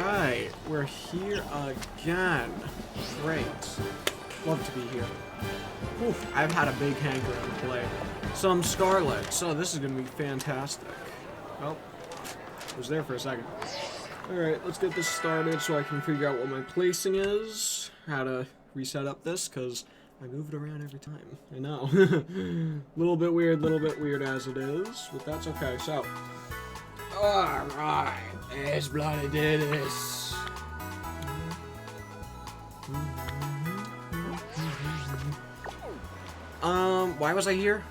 Alright, we're here again. Great. Love to be here. Oof, I've had a big hankering to play some Scarlet, so this is going to be fantastic. Oh, I was there for a second. Alright, let's get this started so I can figure out what my placing is, how to reset up this, because I move it around every time. I know. little bit weird as it is, but that's okay. So, alright, let's bloody do this. Why was I here?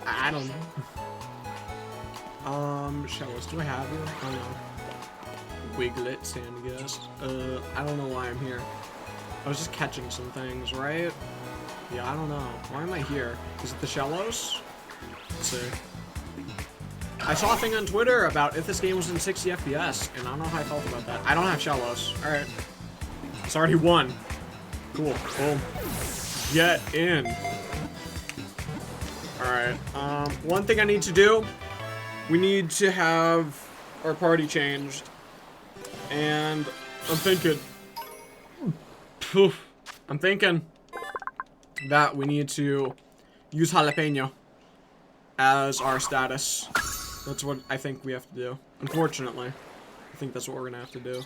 I don't know. Shells, do I have you? Oh no. Wiglet, Sandygast. I don't know why I'm here. I was just catching some things, right? Yeah, I don't know. Why am I here? Is it the Shellos? Let's see. I saw a thing on Twitter about if this game was in 60 FPS, and I don't know how I felt about that. I don't have Shellos. Alright. It's already won. Cool. Boom. Get in. Alright. One thing I need to do, we need to have our party changed. And I'm thinking that we need to use Jalapeno as our status. That's what I think we have to do. Unfortunately, I think that's what we're gonna have to do.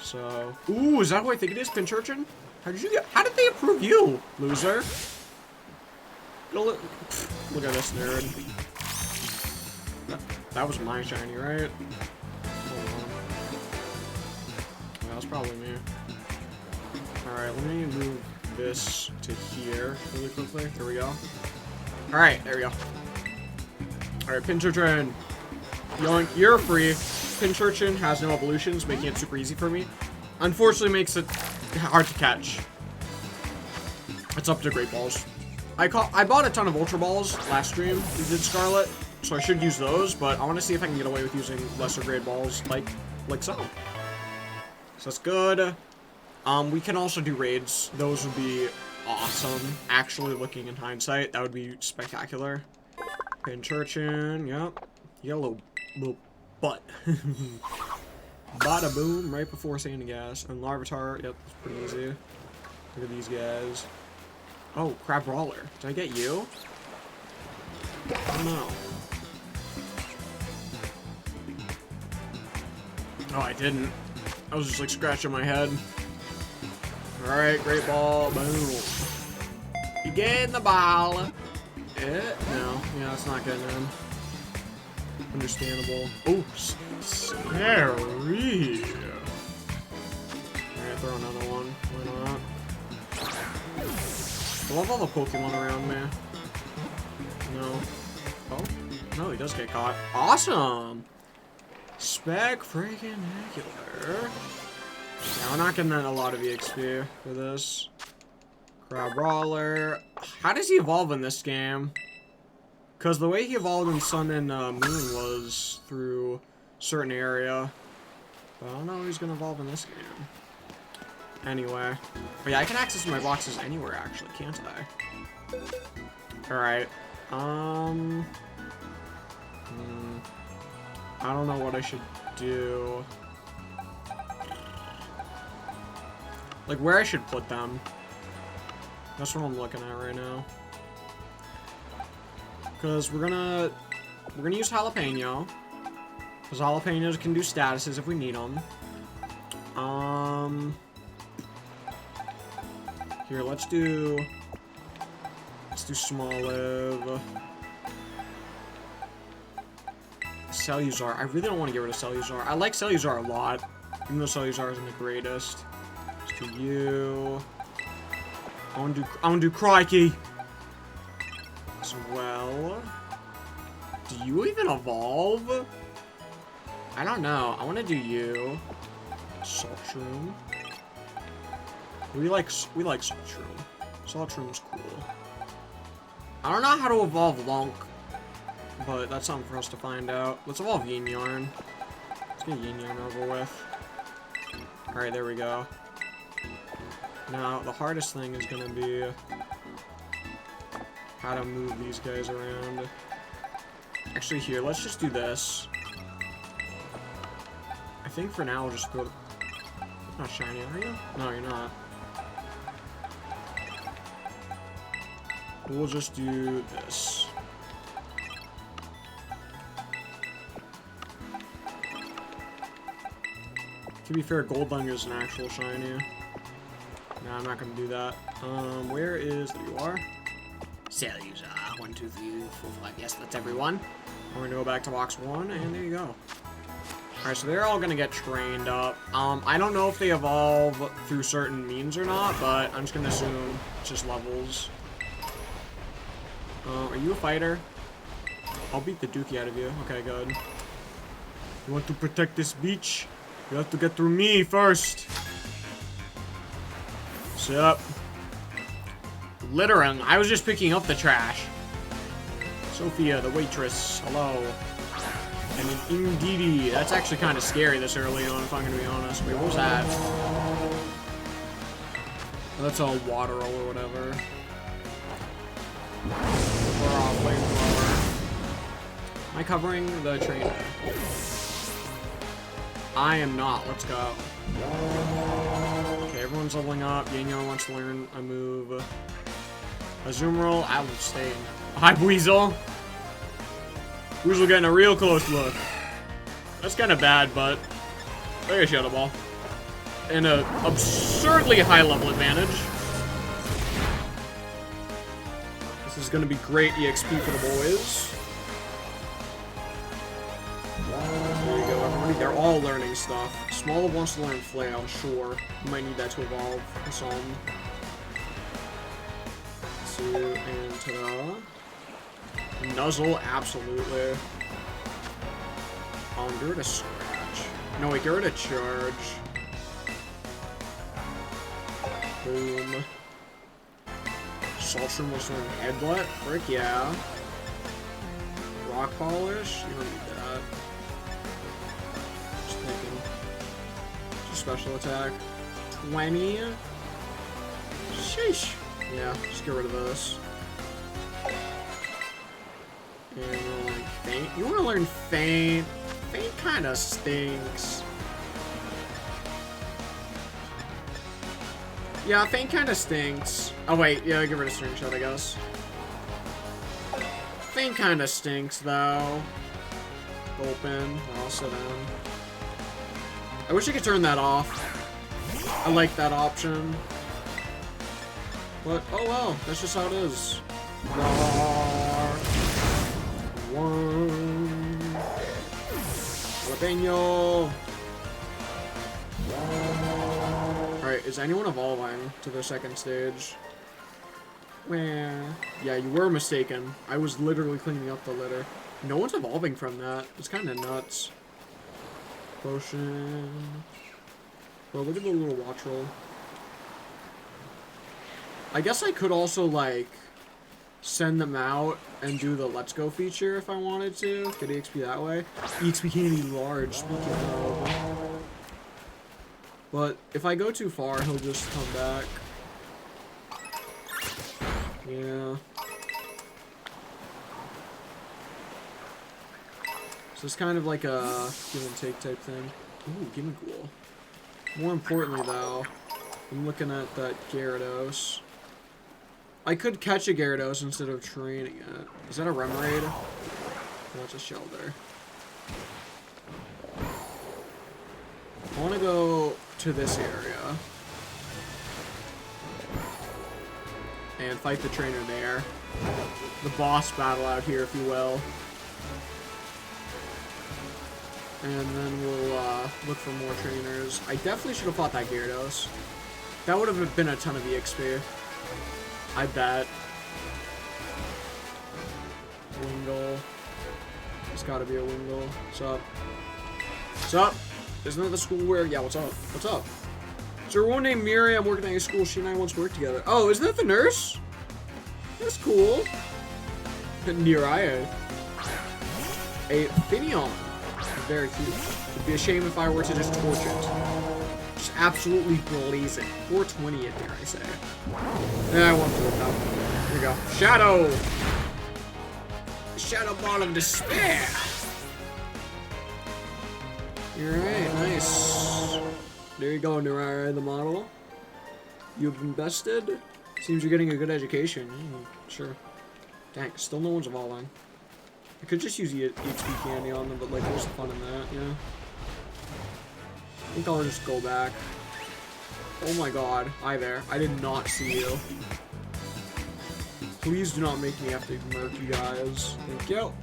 So, ooh, is that who I think it is, Pinchurchin? How did they approve you, loser? Look at this nerd. That was my shiny, right? Hold on. That was probably me. Alright, let me move this to here really quickly. There we go. Alright, there we go. Alright, Pinchurchin. Yoink, you're free. Pinchurchin has no evolutions, making it super easy for me. Unfortunately, makes it hard to catch. It's up to Great Balls. I bought a ton of Ultra Balls last stream. We did Scarlet, so I should use those, but I want to see if I can get away with using lesser grade balls, like so. So that's good. We can also do raids. Those would be awesome. Actually, looking in hindsight, that would be spectacular. Pinchurchin, yep. You got a little butt. Bada boom, right before Sandygast. And Larvitar, yep, it's pretty easy. Look at these guys. Oh, Crab Brawler. Did I get you? I don't know. Oh, I didn't. I was just like scratching my head. Alright, Great Ball, boom. You get the ball. No, yeah, it's not getting in. Understandable. Oh, scary. Alright, throw another one. Why not? I love all the Pokemon around me. No. Oh? No, he does get caught. Awesome! Spec-freaking-acular. Yeah, we're not getting a lot of EXP for this. Crab Brawler. How does he evolve in this game? Because the way he evolved in Sun and Moon was through a certain area. But I don't know how he's going to evolve in this game. Anyway. But yeah, I can access my boxes anywhere, actually, can't I? Alright. I don't know what I should do. Like, where I should put them. That's what I'm looking at right now. Because we're gonna use Jalapeno. Because Jalapenos can do statuses if we need them. Here, let's do Smoliv. Celluzar. I really don't want to get rid of Celluzar. I like Celluzar a lot, even though Celluzar isn't the greatest. Let's do you. I want to do Crikey as well. Do you even evolve? I don't know. I want to do you. Saltshroom. We like Saltshroom. Saltshroom's cool. I don't know how to evolve Lonk, but that's something for us to find out. Let's evolve Yin Yarn. Let's get Yin Yarn over with. Alright, there we go. Now, the hardest thing is going to be how to move these guys around. Actually, here, let's just do this. think for now we'll just go to... You're not shiny, are you? No, you're not. We'll just do this. To be fair, Goldlung is an actual shiny. No, I'm not gonna do that. Where is... There you are. Salusa. 1, 2, 3, 4, 5. Yes, that's everyone. We're gonna go back to box 1, and there you go. Alright, so they're all gonna get trained up. I don't know if they evolve through certain means or not, but I'm just gonna assume it's just levels. Are you a fighter? I'll beat the dookie out of you. Okay, good. You want to protect this beach? You have to get through me first. What's up? Littering. I was just picking up the trash. Sophia, the waitress. Hello. And an Indeedee. That's actually kind of scary this early on, if I'm going to be honest. Wait, what was that? Oh, that's all water roll or whatever. Am I covering the trainer? I am not. Let's go. Okay, everyone's leveling up. Yanyo wants to learn a move. Azumarill, I will stay. Hi, Weasel. Weasel getting a real close look. That's kind of bad, but I got Shadow Ball. And an absurdly high level advantage. This is going to be great EXP for the boys. There you go, everybody. They're all learning stuff. Small wants to learn Flail, sure. You might need that to evolve. Some. And ta-da. Nuzzle, absolutely. Give her to scratch. No, wait, give her to charge. Boom. Saltrum was learn Headbutt. Frick yeah. Rock Polish? You don't need that. Just thinking. Just special attack. 20. Sheesh. Yeah, just get rid of this. And we'll learn Faint. You want to learn Faint? Faint kind of stinks. Yeah, Faint kind of stinks. Oh wait, yeah, get rid of String Shot, I guess. Faint kind of stinks, though. Open. I'll sit down. I wish I could turn that off. I like that option. But, oh well, that's just how it is. One. Jalapeno. Alright, is anyone evolving to their second stage? Where? Yeah, you were mistaken. I was literally cleaning up the litter. No one's evolving from that. It's kind of nuts. Potion. Well, look at the little watch roll. I guess I could also, like, send them out and do the Let's Go feature if I wanted to. Get EXP that way. EXP can't be large, speaking of. But if I go too far, he'll just come back. Yeah. So it's kind of like a give and take type thing. Ooh, Gimmickle. More importantly, though, I'm looking at that Gyarados. I could catch a Gyarados instead of training it. Is that a Remoraid? No, it's a Shelter. I want to go to this area. And fight the trainer there. The boss battle out here, if you will. And then we'll look for more trainers. I definitely should have fought that Gyarados. That would have been a ton of EXP. I bet. Wingull. It's gotta be a Wingull. What's up? What's up? Isn't that the school where... Yeah, what's up? What's up? Is there one named Miriam working at a school? She and I once worked together. Oh, isn't that the nurse? That's cool. Niraya. A Finneon. Very cute. It'd be a shame if I were to just torch it. Just absolutely blaze it. 420 it, dare I say. Yeah, I won't do it though. Here we go. Shadow! Shadow Ball of Despair! Alright, nice. There you go, Nurai, the model. You've invested. Seems you're getting a good education. Sure. Dang, still no one's evolving. I could just use EXP candy on them, but like, what's the fun in that, you know? I think I'll just go back. Oh my god. Hi there. I did not see you. Please do not make me have to murk you guys. Thank you.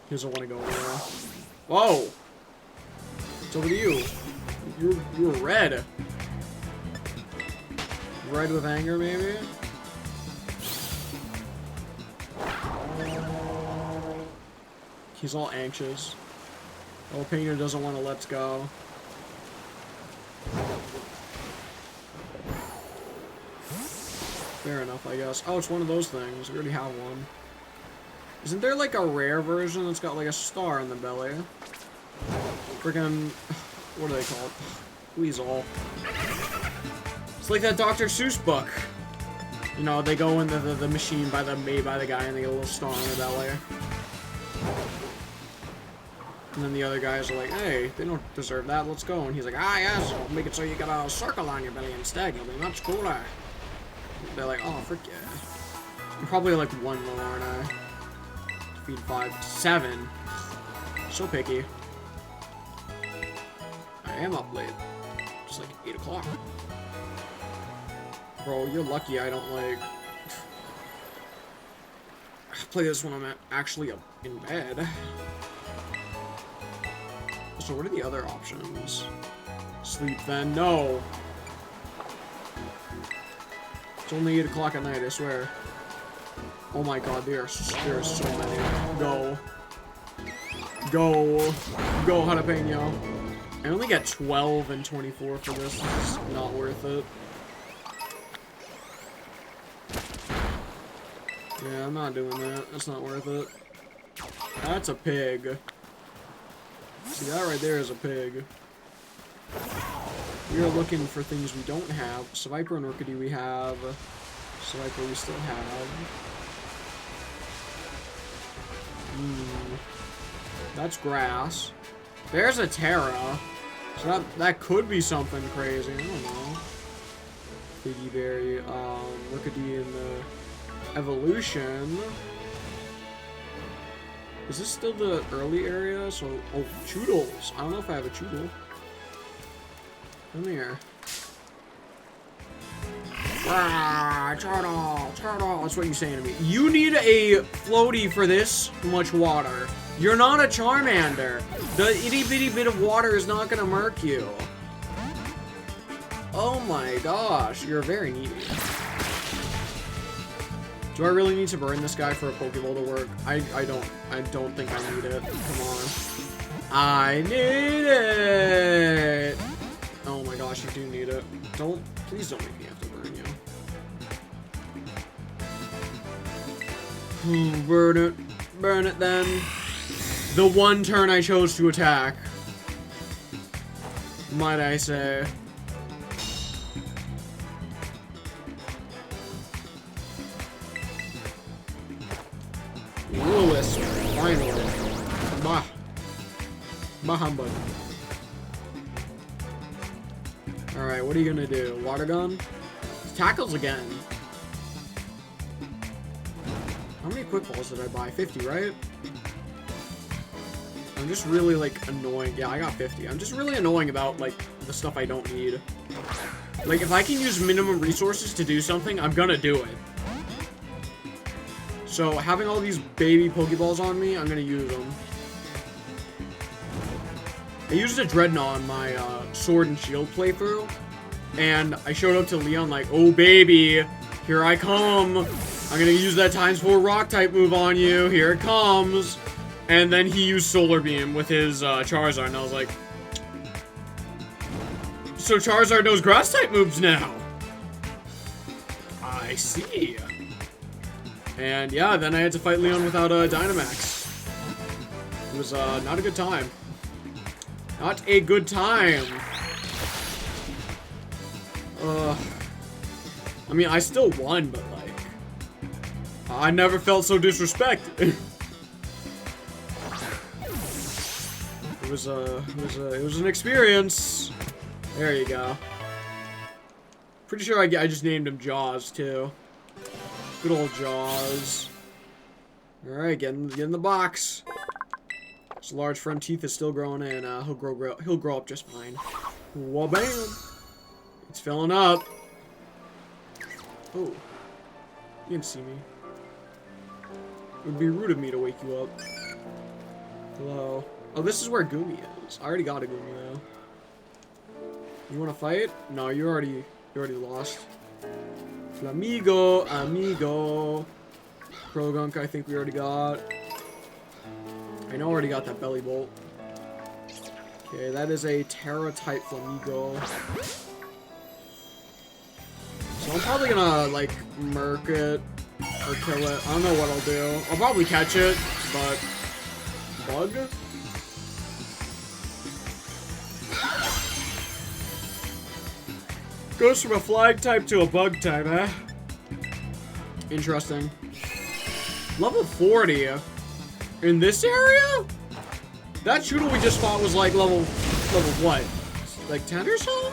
He doesn't want to go anywhere. Whoa! It's over to you. You're red. Red with anger, maybe? He's all anxious. Jalapeno doesn't want to let's go. Fair enough, I guess. Oh, it's one of those things. We already have one. Isn't there like a rare version that's got like a star in the belly? Freaking... What are they called? Weasel. It's like that Dr. Seuss book. You know, they go in the machine made by the guy and they get a little star on their belly. And then the other guys are like, hey, they don't deserve that, let's go. And he's like, ah, yes, I'll make it so you got a circle on your belly instead. You'll be much cooler. They're like, oh, frick yeah. I'm probably like one low, aren't I? Feed 5, 7. So picky. I am up late. It's like 8 o'clock. Bro, you're lucky I don't like... play this when I'm actually up in bed. So what are the other options? Sleep then? No! It's only 8 o'clock at night, I swear. Oh my god, there are so many. Go. Go. Go, jalapeno. I only get 12 and 24 for this. It's not worth it. Yeah, I'm not doing that. That's not worth it. That's a pig. See, that right there is a pig. We are looking for things we don't have. Sviper and Orchidee we have. Sviper we still have. That's grass. There's a Terra. So that could be something crazy. I don't know. Piggy Berry, Orchidee in the evolution. Is this still the early area? So, oh, Choodles. I don't know if I have a Choodle. Come here. Ah, turtle. That's what you're saying to me. You need a floaty for this much water. You're not a Charmander. The itty bitty bit of water is not gonna murk you. Oh my gosh, you're very needy. Do I really need to burn this guy for a Pokeball to work? I don't think I need it. Come on. I need it! Oh my gosh, you do need it. Please don't make me have to burn you. Burn it. Burn it then. The one turn I chose to attack. Might I say. Lewis, finally. Bah humbug. Alright, what are you gonna do? Water gun? Tackles again. How many quick balls did I buy? 50, right? I'm just really, like, annoying. Yeah, I got 50. I'm just really annoying about, like, the stuff I don't need. Like, if I can use minimum resources to do something, I'm gonna do it. So, having all these baby Pokeballs on me, I'm gonna use them. I used a Dreadnought on my Sword and Shield playthrough, and I showed up to Leon like, oh baby, here I come. I'm gonna use that ×4 rock type move on you. Here it comes. And then he used Solar Beam with his Charizard, and I was like, so Charizard knows grass type moves now. I see. And yeah, then I had to fight Leon without Dynamax. It was not a good time. Not a good time. I mean, I still won, but like, I never felt so disrespected. It was an experience. There you go. Pretty sure I just named him Jaws too. Good old Jaws. All right, get in the box. His large front teeth is still growing in. He'll grow up just fine. Wha-bam! It's filling up. Oh, you can see me. It would be rude of me to wake you up. Hello. Oh, this is where Goomy is. I already got a Goomy though. You want to fight? No, you already lost. Flamigo, amigo. Krogunk, I think we already got. I know I already got that belly bolt. Okay, that is a Terra type Flamigo. So I'm probably gonna like murk it or kill it. I don't know what I'll do. I'll probably catch it, but bug? Goes from a flying type to a bug type, eh? Interesting. Level 40 in this area? That shooter we just fought was like level what? Like 10 or something?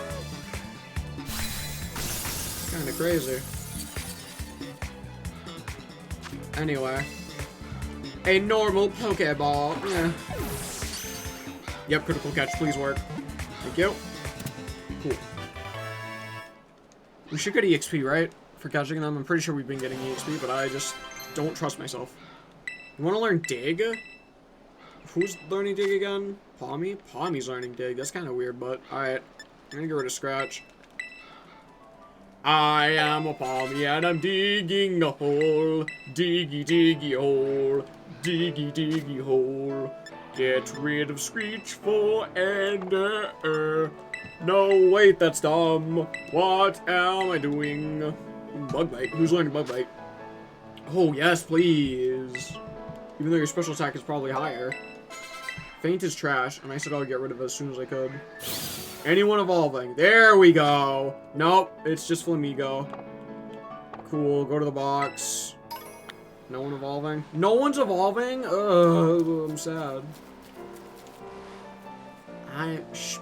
Kinda crazy. Anyway. A normal Pokeball. Yeah. Yep, critical catch, please work. Thank you. Cool. We should get EXP, right? For catching them. I'm pretty sure we've been getting EXP, but I just don't trust myself. You want to learn Dig? Who's learning Dig again? Palmy? Palmy's learning Dig. That's kind of weird, but alright. I'm gonna get rid of Scratch. I am a Palmy and I'm digging a hole. Diggy, diggy hole. Diggy, diggy hole. Get rid of Screech for Ender. No, wait, that's dumb. What am I doing? Bug Bite. Who's learning Bug Bite? Oh, yes, please. Even though your special attack is probably higher. Faint is trash, and I said I'll get rid of it as soon as I could. Anyone evolving. There we go. Nope, it's just Flamigo. Cool, go to the box. No one evolving? No one's evolving? Ugh, I'm sad.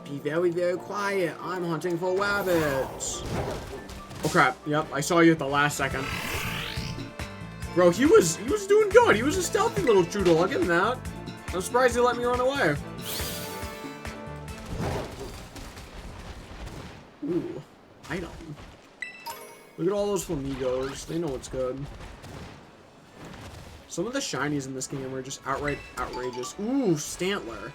Be very, very quiet. I'm hunting for rabbits. Oh crap! Yep, I saw you at the last second. Bro, he was doing good. He was a stealthy little Choodle. I'll give him that. I'm surprised he let me run away. Ooh, item. Look at all those Flamigos. They know what's good. Some of the shinies in this game are just outright outrageous. Ooh, Stantler.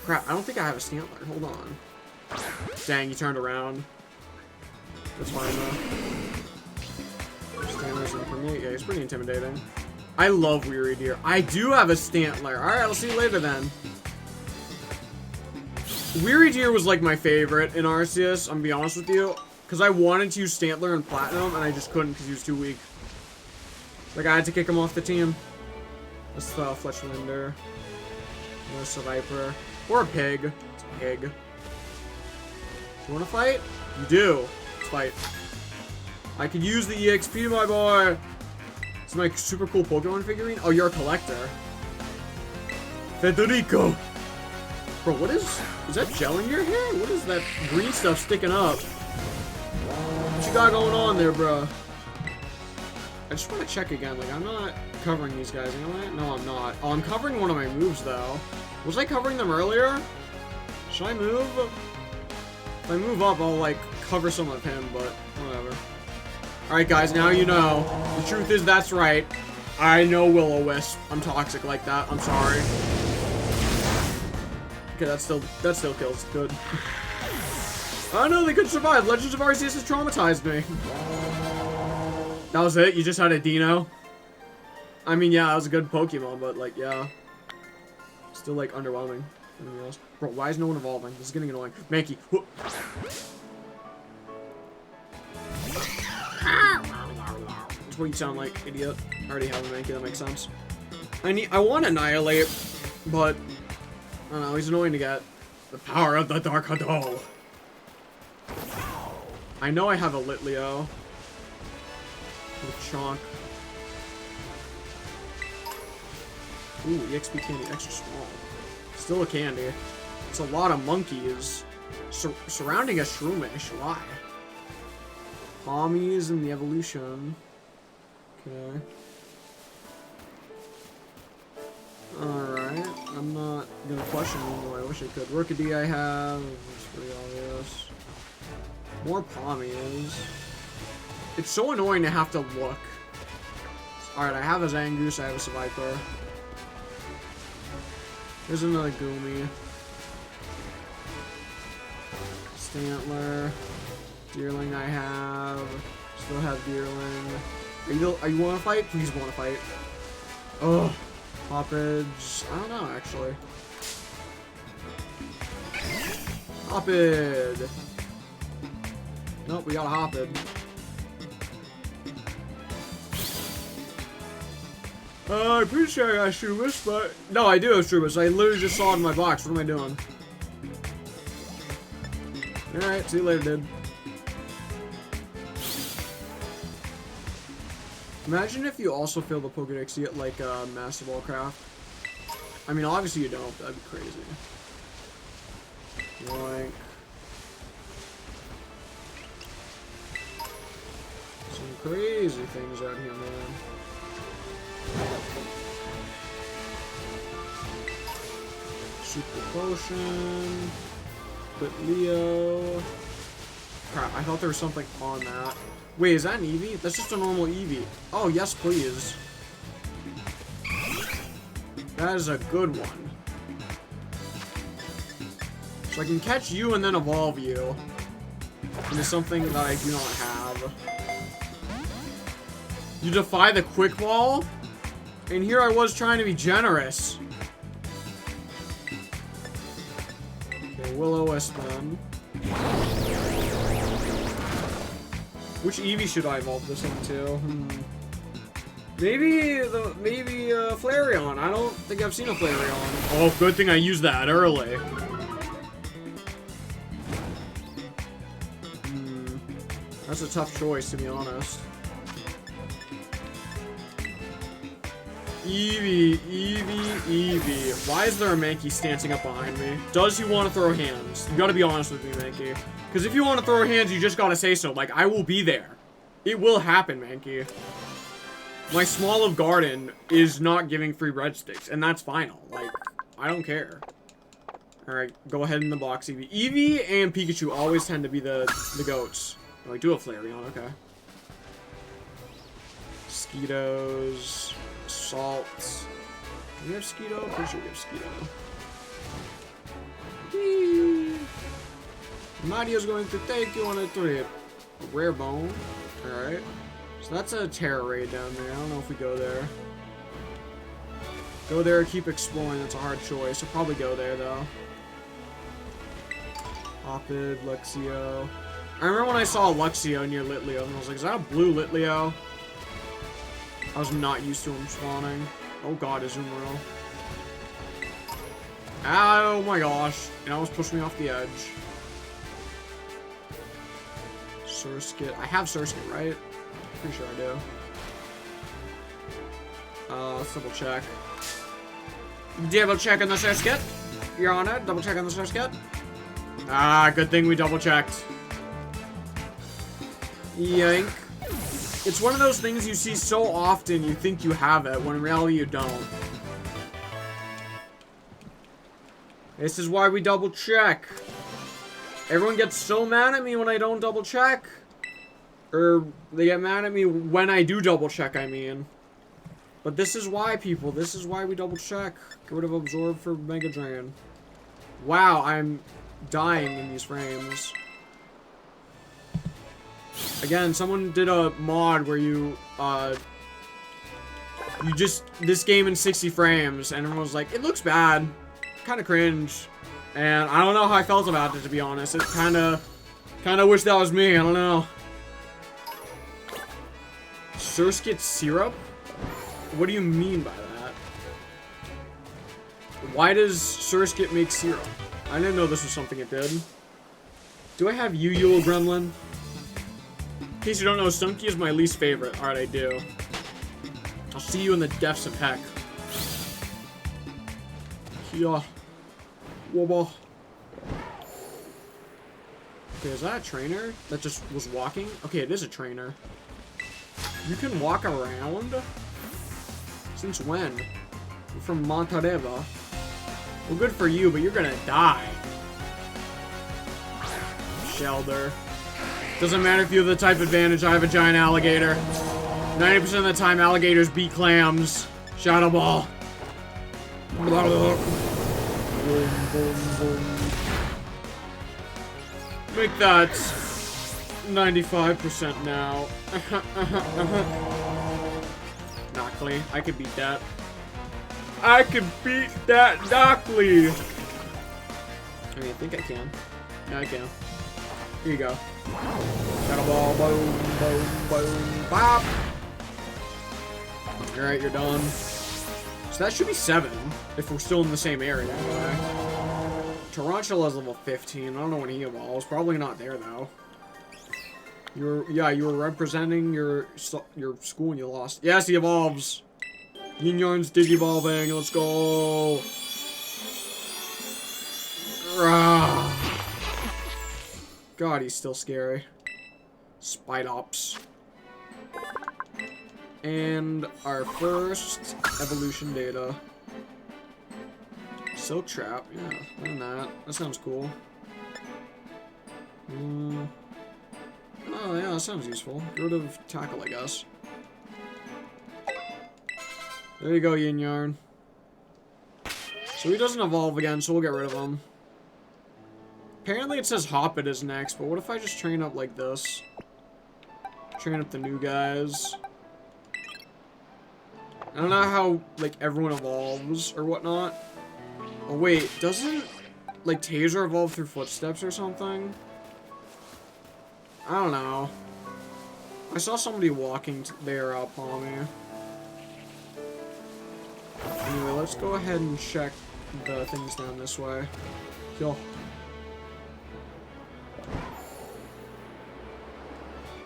Crap, I don't think I have a Stantler. Hold on. Dang, he turned around. That's fine, though. Stantler's in for me. Yeah, he's pretty intimidating. I love Weary Deer. I do have a Stantler. Alright, I'll see you later, then. Weary Deer was, like, my favorite in Arceus, I'm gonna be honest with you. Because I wanted to use Stantler in Platinum, and I just couldn't because he was too weak. Like, I had to kick him off the team. Let's Fletchlander. Let's a Viper. Or a pig. It's a pig. You wanna fight? You do. Let's fight. I could use the EXP, my boy. It's my super cool Pokemon figurine. Oh, you're a collector. Federico. Bro, what is that gel in your hair? What is that green stuff sticking up? What you got going on there, bro? I just want to check again. Like, I'm not covering these guys, am I? No, I'm not. Oh, I'm covering one of my moves, though. Was I covering them earlier? Should I move? If I move up, I'll, like, cover some of him, but whatever. Alright, guys, now you know. The truth is, that's right. I know Will-O-Wisp. I'm toxic like that. I'm sorry. Okay, that still kills. Good. I know they could survive. Legends of Arceus has traumatized me. That was it? You just had a Dino? I mean, yeah, that was a good Pokemon, but, like, yeah. Still, like, underwhelming. Anything else? Bro, why is no one evolving? This is getting annoying. Mankey. That's what you sound like, idiot. I already have a Mankey, that makes sense. I want Annihilate, but I don't know, he's annoying to get. The power of the Dark Hado. I know I have a Litleo. With Chonk. Ooh, EXP candy, extra small. Still a candy. It's a lot of monkeys surrounding a shroomish. Why? Pommies and the evolution. Okay. Alright. I'm not gonna question them, though I wish I could. Rookidee I have. It's pretty obvious. More pommies. It's so annoying to have to look. Alright, I have a Zangoose, I have a Seviper. There's another Goomy. Stantler. Deerling I have. Still have Deerling. Are you wanna fight? Please wanna fight. Oh. Hoppage. I don't know, actually. Hoppage. Nope, we got a Hoppage. I'm pretty sure I got Shroomish, but... No, I do have Shroomish. I literally just saw it in my box. What am I doing? Alright, see you later, dude. Imagine if you also fill the Pokedex, you get, like, Master Ball Craft. I mean, obviously you don't. That'd be crazy. Like... Some crazy things out here, man. Super Potion. But Leo. Crap, I thought there was something on that. Wait, is that an Eevee? That's just a normal Eevee. Oh, yes, please. That is a good one. So I can catch you and then evolve you into something that I do not have. You defy the Quick Ball? And here I was trying to be generous. Okay, Will-O-Wisp then. Which Eevee should I evolve this into? Maybe Flareon. I don't think I've seen a Flareon. Oh, good thing I used that early. That's a tough choice, to be honest. Eevee, Eevee, Eevee. Why is there a Mankey stancing up behind me? Does he want to throw hands? You gotta be honest with me, Mankey. Because if you want to throw hands, you just gotta say so. Like, I will be there. It will happen, Mankey. My Small of Garden is not giving free breadsticks, and that's final. Like, I don't care. Alright, go ahead in the box, Eevee. Eevee and Pikachu always tend to be the goats. Oh, I do have Flareon, okay. Mosquitoes. Salt. Do we have Skeeto? Pretty sure we have Skeeto. Mario's going to take you on a trip. A rare bone. Alright. So that's a Terra raid down there. I don't know if we go there. Go there or keep exploring. That's a hard choice. I'll probably go there, though. Hoppid, Luxio. I remember when I saw a Luxio near Litleo, and I was like, is that a blue Litleo? I was not used to him spawning. Oh god, Azumarill. Oh my gosh. It almost pushed me off the edge. Surskit. I have Surskit, right? Pretty sure I do. Let's double check. Double check on the Surskit. Your Honor, double check on the Surskit. Ah, good thing we double checked. Yank. It's one of those things you see so often you think you have it, when in reality you don't. This is why we double check. Everyone gets so mad at me when I don't double check. Or they get mad at me when I do double check, I mean. But this is why, people. This is why we double check. Get rid of Absorb for Mega Drain. Wow, I'm dying in these frames. Again, someone did a mod where you this game in 60 frames, and everyone was like, it looks bad. Kind of cringe. And I don't know how I felt about it, to be honest. It kind of wish that was me. I don't know. Surskit syrup? What do you mean by that? Why does Surskit make syrup? I didn't know this was something it did. Do I have Yule Gremlin? In case you don't know, Stunky is my least favorite. Alright, I do. I'll see you in the depths of heck. Yeah. Wobble. Okay, is that a trainer that just was walking? Okay, it is a trainer. You can walk around? Since when? You're from Montereva. Well, good for you, but you're gonna die. Shelter. Doesn't matter if you have the type advantage, I have a giant alligator. 90% of the time, alligators beat clams. Shadow Ball. Blah, blah. Boom, boom, boom. Make that 95% now. Knockley. I could beat that. I could beat that Knockley. I mean, I think I can. Yeah, I can. Here you go. Shadow Ball. Boom, boom, boom. Bop. Alright, you're done. So that should be 7, if we're still in the same area, anyway. Tarantula's level 15. I don't know when he evolves. Probably not there, though. You were representing your school and you lost. Yes, he evolves. Yin Yarn's digivolving. Let's go. God, he's still scary. Spidops. And our first evolution data. Silk Trap, yeah, and that. That sounds cool. Oh, yeah, that sounds useful. Get rid of Tackle, I guess. There you go, Yin Yarn. So he doesn't evolve again, so we'll get rid of him. Apparently it says Hoppet is next, but what if I just train up like this? Train up the new guys. I don't know how, like, everyone evolves or whatnot. Oh, wait, doesn't, like, Taser evolve through footsteps or something? I don't know. I saw somebody walking there, Palmy. Anyway, let's go ahead and check the things down this way. Yo.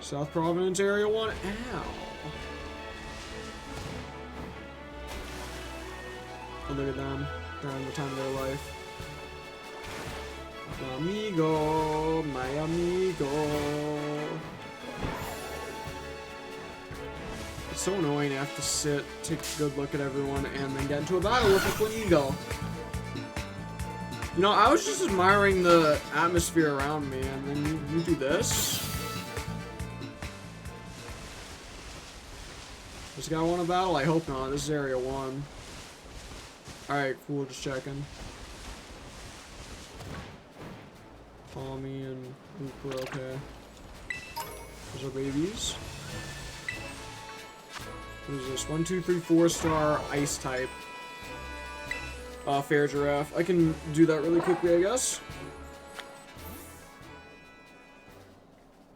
South Providence Area 1? Ow. Oh, look at them. They're having the time of their life. Amigo, my amigo. It's so annoying to have to sit, take a good look at everyone, and then get into a battle with a flamingo. You know, I was just admiring the atmosphere around me, and then you do this? This guy want a battle? I hope not. This is Area 1. Alright, cool, just checking. Tommy and Luke are okay. Those are babies. What is this? 1, 2, 3, 4-star ice type. Fair Giraffe. I can do that really quickly, I guess.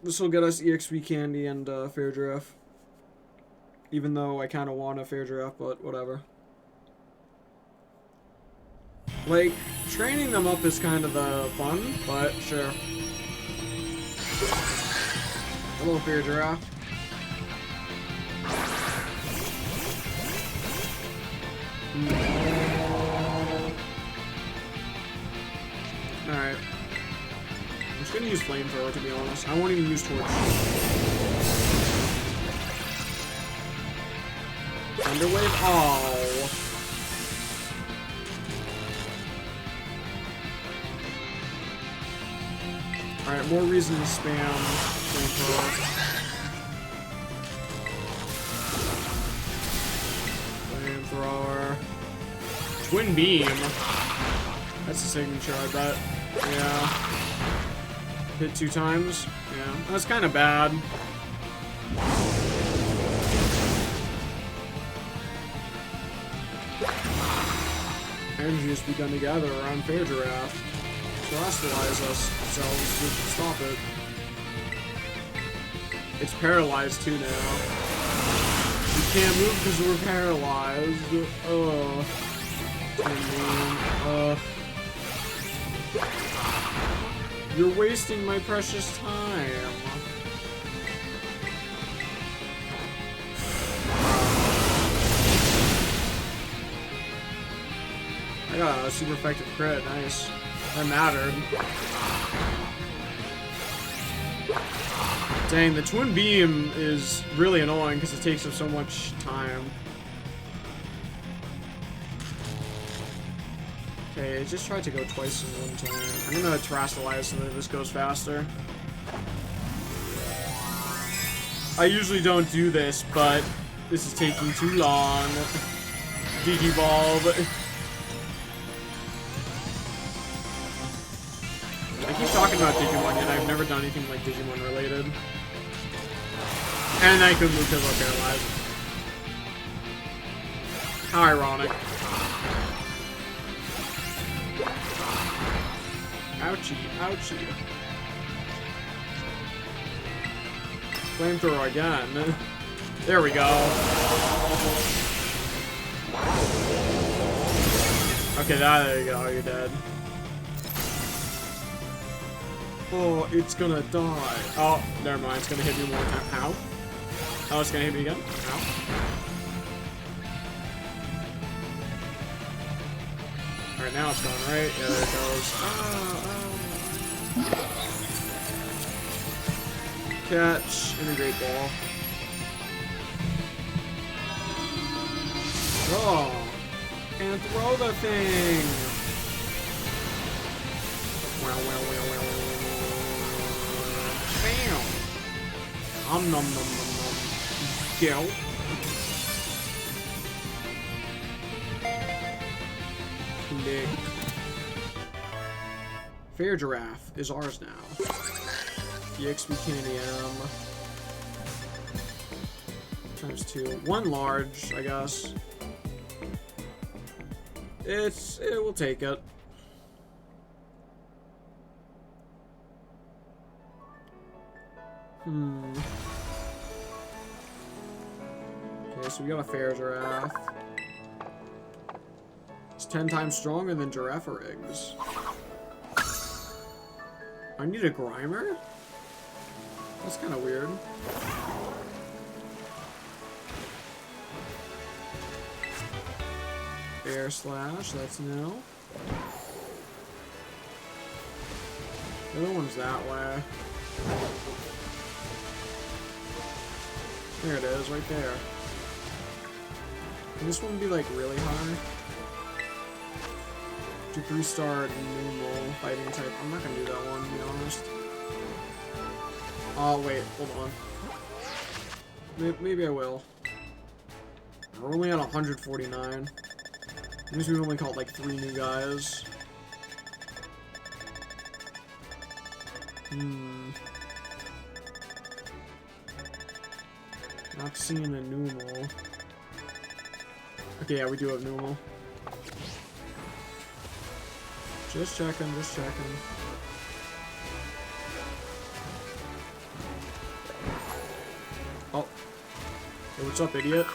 This will get us EXP candy and Fair Giraffe. Even though I kind of want a Fair Giraffe, but whatever. Like, training them up is kind of fun, but sure. Hello, Fair Giraffe. Alright. I'm just gonna use Flamethrower, to be honest. I won't even use Torch. Thunderwave? Oh. Alright, more reason to spam Flamethrower. Flamethrower. Twin Beam. That's a signature, I bet. Yeah. Hit 2 times. Yeah, that's kind of bad. Energy has begun to gather around Fair Giraffe. Terrestrialize ourselves to stop it. It's paralyzed too now. We can't move because we're paralyzed. Ugh. You're wasting my precious time. I gotta super effective crit. Nice. That mattered. Dang, the twin beam is really annoying because it takes up so much time. Okay, it just tried to go twice in one time. I'm gonna terrestrialize so that this goes faster. I usually don't do this, but this is taking too long. Digivolve. I keep talking about Digimon, yet I've never done anything like Digimon related. And I couldn't move because I'm paralyzed. How ironic. Ouchie, ouchie. Flamethrower again. There we go. Okay, there you go. You're dead. Oh, it's gonna die. Oh, never mind. It's gonna hit me one time. Ow. Oh, it's gonna hit me again. Ow. Alright, now it's going right. Yeah, there it goes. Catch. Integrate ball. Oh. And throw the thing. Wow, wow, wow, wow. Bam. Nom nom nom nom nom. Go. Click. Fair Giraffe is ours now. EXP Canadium. ×2. One large, I guess. It will take it. Okay, so we got a fair giraffe. It's 10 times stronger than giraffe eggs. I need a Grimer? That's kind of weird. Air slash, that's no. The other one's that way. There it is, right there. Can this one be like really high? Do 3-star normal fighting type. I'm not gonna do that one, to be honest. Oh wait, hold on. Maybe I will. We're only at 149. That means we've only caught like 3 new guys. Not seeing a Numal. Okay, yeah, we do have Numal. Just checking, just checking. Oh. Hey, what's up, idiot?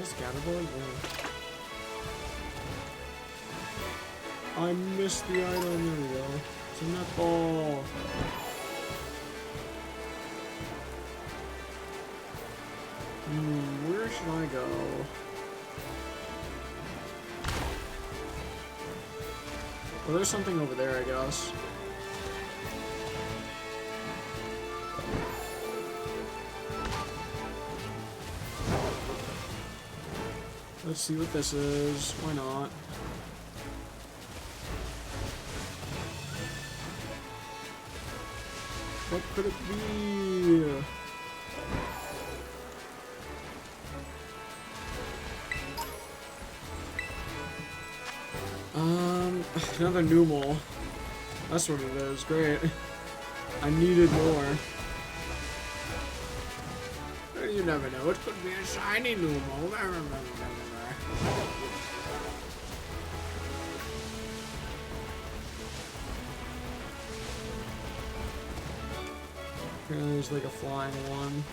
Scatterboard? Yeah. I missed the item. There we go. It's a netball. Where should I go? Well, there's something over there, I guess. Let's see what this is. Why not? What could it be? Another Numal. That's what it is. Great. I needed more. You never know. It could be a shiny Numal. There's like a flying one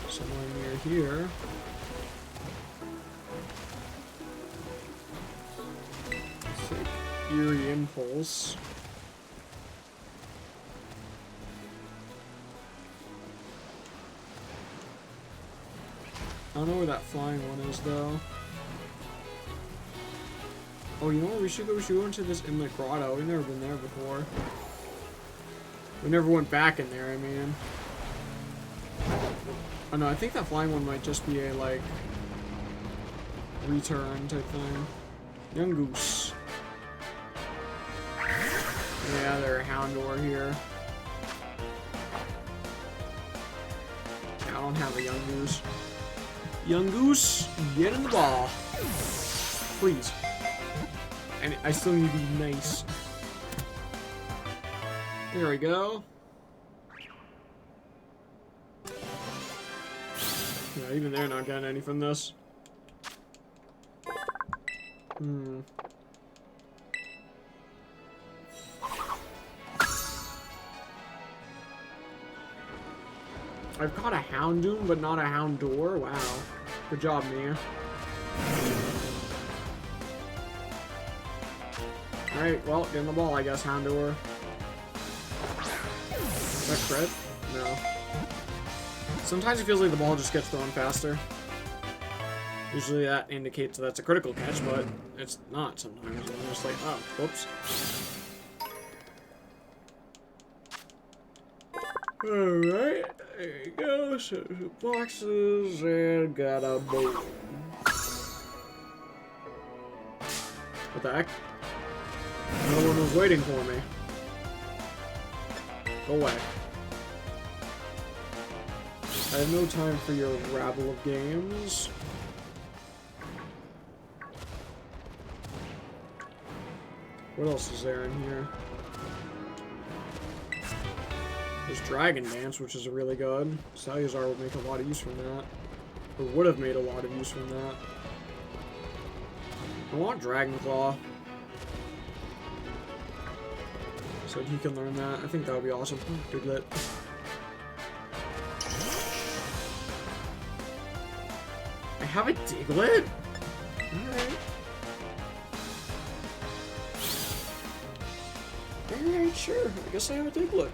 somewhere near here. eerie impulse. I don't know where that flying one is, though. Oh, you know what? We should go into this inlet grotto. We've never been there before. We never went back in there, I mean. Oh, no, I think that flying one might just be a, like, return type thing. Young goose. Yeah, there's a Houndour here. I don't have a young goose. Young goose, get in the ball. Please. And I still need to be nice. There we go. Yeah, even they're not getting any from this. I've caught a Houndoom, but not a Houndour. Wow. Good job, Mia. Alright, well, get in the ball, I guess, Houndour. Is that crit? No. Sometimes it feels like the ball just gets thrown faster. Usually that indicates that's a critical catch, but it's not sometimes. I'm just like, oh, whoops. Alright, there you go. So boxes and got a boat. What the heck? No one was waiting for me. Go away. I have no time for your rabble of games. What else is there in here? There's Dragon Dance, which is really good. Salazar would make a lot of use from that. Or would have made a lot of use from that. I want Dragon Claw. So he can learn that. I think that would be awesome. Diglett. I have a Diglett? Alright. Alright, sure. I guess I have a Diglett.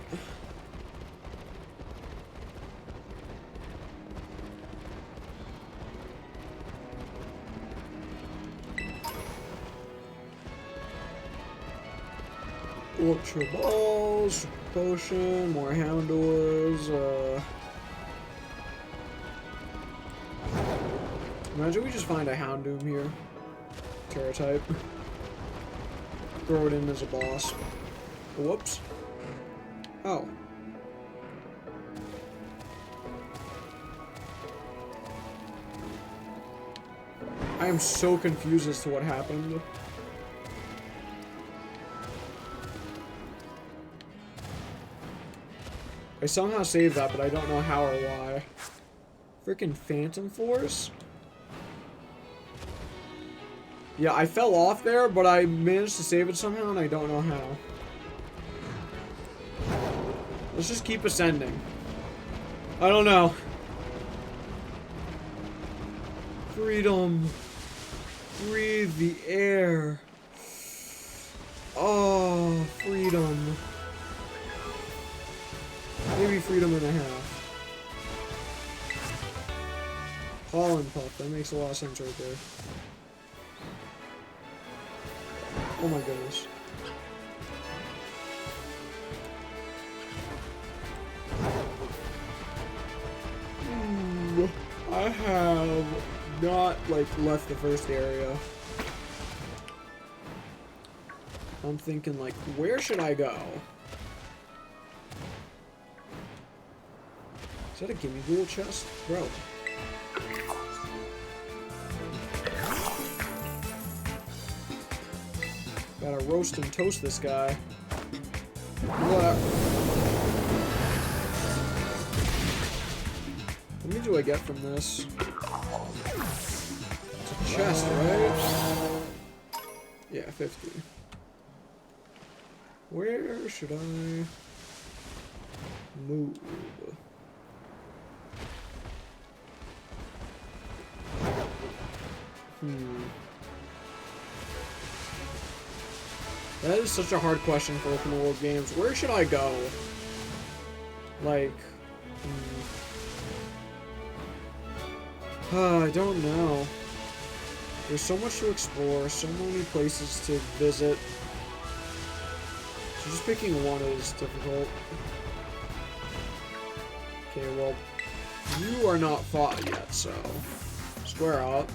Ultra Balls, Potion, more Houndours, Imagine we just find a Houndoom here. Terra type. Throw it in as a boss. Whoops. Oh. I am so confused as to what happened. I somehow saved that, but I don't know how or why. Freaking Phantom Force? Yeah, I fell off there, but I managed to save it somehow, and I don't know how. Let's just keep ascending. I don't know. Freedom. Breathe the air. Oh, freedom. Maybe freedom and a half. Pollen Puff, that makes a lot of sense right there. Oh my goodness. I have not, like, left the first area. I'm thinking, like, where should I go? Is that a gimme ghoul chest? Bro. Gotta roast and toast this guy. What? How many do I get from this? It's a chest, right? Yeah, 50. Where should I move? That is such a hard question for open world games. Where should I go? Like, I don't know. There's so much to explore, so many places to visit. So just picking one is difficult. Okay, well, you are not fought yet, so square up.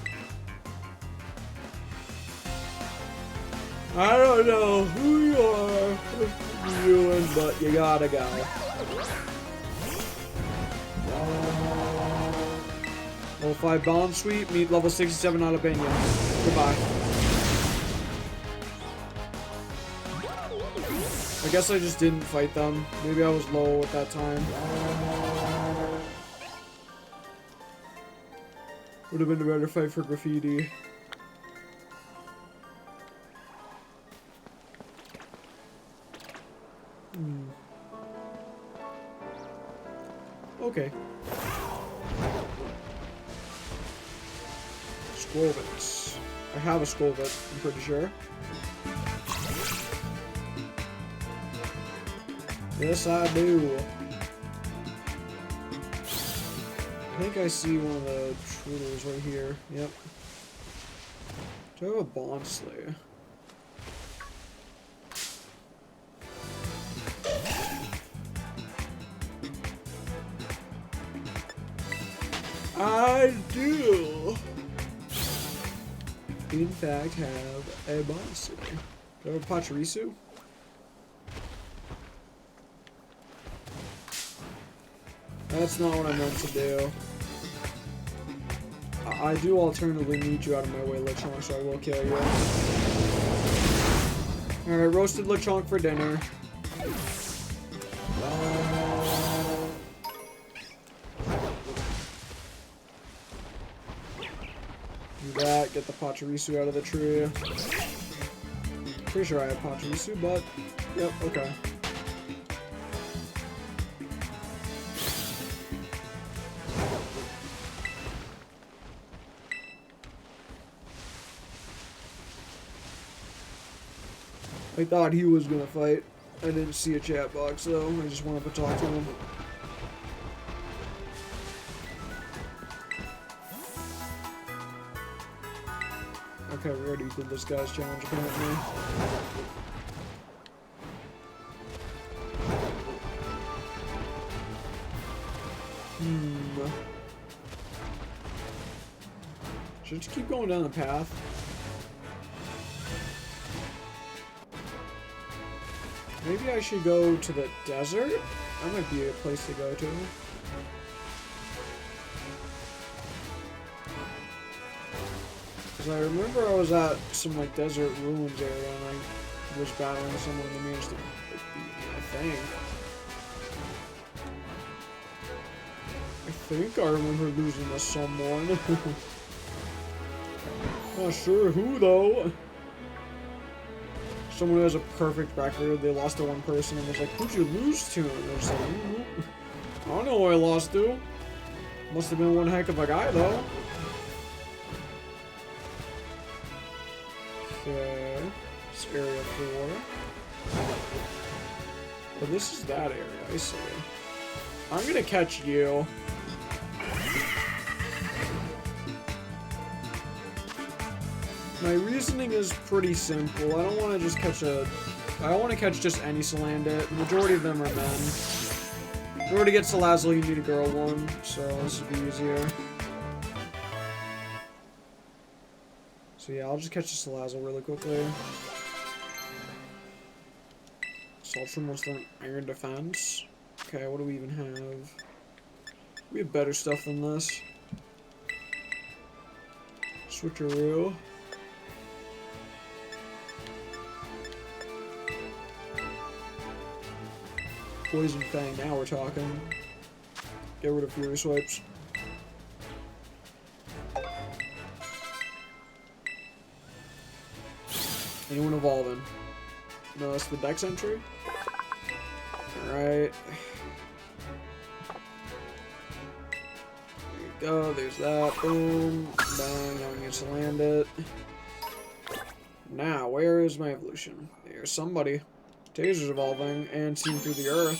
I don't know who you are, but you gotta go. Level 5 balance sweep, meet level 67 Alabania. Goodbye. I guess I just didn't fight them. Maybe I was low at that time. Would have been a better fight for graffiti. Okay. Skolvitz. I have a Skolvitz, I'm pretty sure. Yes, I do. I think I see one of the Trudels right here. Yep. Do I have a Bond Slayer? I do. In fact, have a Bond Slayer. Do I have a Pachirisu? That's not what I meant to do. I do alternatively need you out of my way, Lechonk, so I will kill you. Alright, roasted Lechonk for dinner. Do that, get the Pachirisu out of the tree. Pretty sure I have Pachirisu, but yep, okay. I thought he was gonna fight. I didn't see a chat box though. I just wanted to talk to him. Okay, we already did this guy's challenge apparently. Should I just keep going down the path? Maybe I should go to the desert? That might be a place to go to. Because I remember I was at some like desert ruins area and I was battling someone that managed to beat me, I think I remember losing to someone. Not sure who though. Someone who has a perfect record, they lost to one person and was like, who'd you lose to? And they're just like, I don't know who I lost to. Must have been one heck of a guy though. Okay, it's area 4. Well, this is that area, I see. I'm gonna catch you. My reasoning is pretty simple. I don't want to just catch I don't want to catch just any Salandit. The majority of them are men. In order to get Salazzle, you need a girl one, so this would be easier. So yeah, I'll just catch the Salazzle really quickly. Saltram wants an Iron Defense. Okay, what do we even have? We have better stuff than this. Switcheroo. Poison Fang, now we're talking. Get rid of Fury Swipes. Anyone evolving? No, that's the Dex entry? Alright. There you go, there's that. Boom. Bang, now we need to land it. Now, where is my evolution? There's somebody. Taser's evolving and seen through the earth.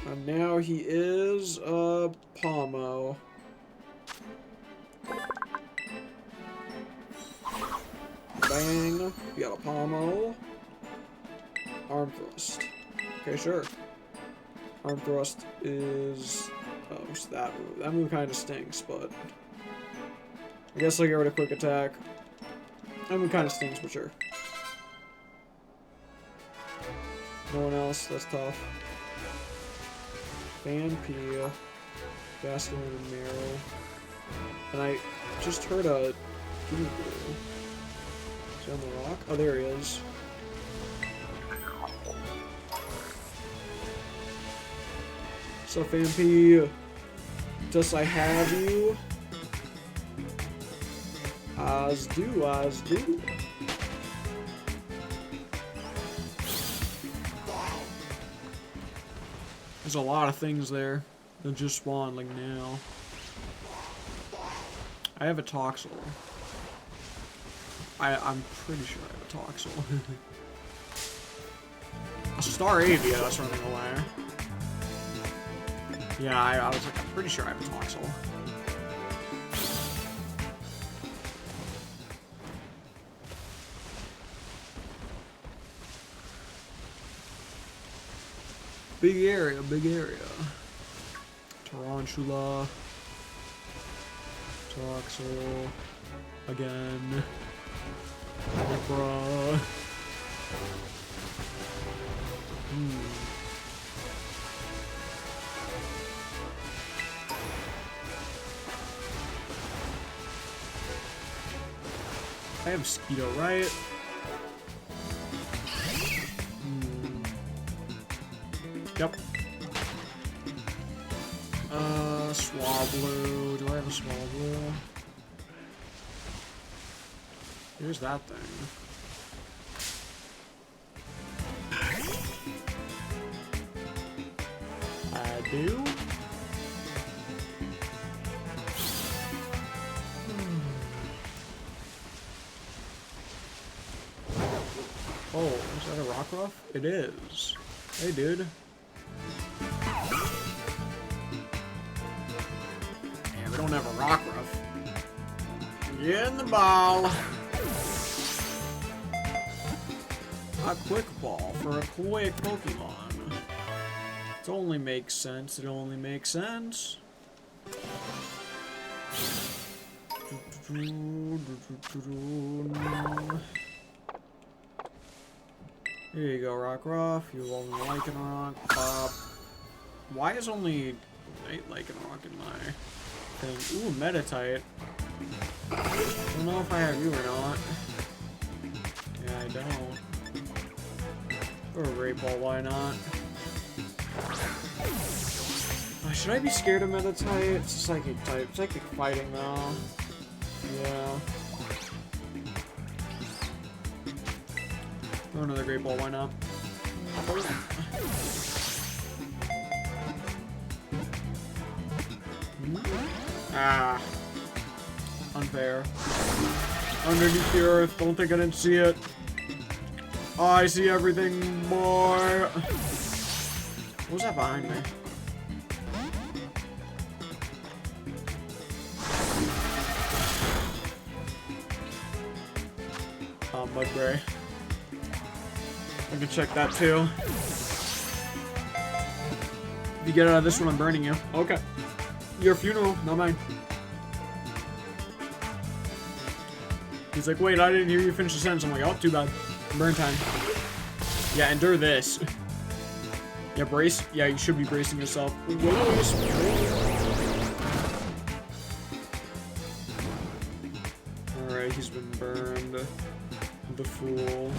And now he is a Pomo. Bang. You got a Pomo. Arm thrust. Okay, sure. Arm thrust is... Oh, it's that move. That move kind of stinks, but... I guess I'll get rid of quick attack. That move kind of stinks, but sure. No one else. That's tough. Fan Peel. Vascular and Marrow. And I just heard a... Is he on the rock? Oh, there he is. So, Fampy, does I have you? As do, as do. There's a lot of things there that just spawned, like now. I have a Toxel. I'm pretty sure I have a Toxel. A Star Avia that's running away. Yeah, I was like, I'm pretty sure I have a Toxel. Big area, big area. Tarantula. Toxel. Again. Bruh. I have Skeeto, right? Yep. Swablu. Do I have a Swablu? Here's that thing. I do? Oh, is that a Rockruff? It is. Hey, dude. Yeah, we don't have a Rockruff. Get in the ball. A quick ball for a quick Pokemon. It only makes sense. It only makes sense. Here you go, Rockruff. You evolve into Lycanroc. Why is only 8 Lycanroc in my thing? Ooh, Meditite. I don't know if I have you or not. Yeah, I don't. Or a Great Ball, why not? Should I be scared of Meditite? It's a Psychic type. Psychic fighting, though. Yeah. Throw another Great Ball, why not? Ah. Unfair. Underneath the earth, don't think I didn't see it. Oh, I see everything, boy. What was that behind me? Mudbray. I can check that too. If you get out of this one, I'm burning you. Okay. Your funeral, not mine. He's like, wait, I didn't hear you finish the sentence. I'm like, oh, too bad. Burn time. Yeah, endure this. Yeah, brace. Yeah, you should be bracing yourself. Alright, he's been burned. The fool.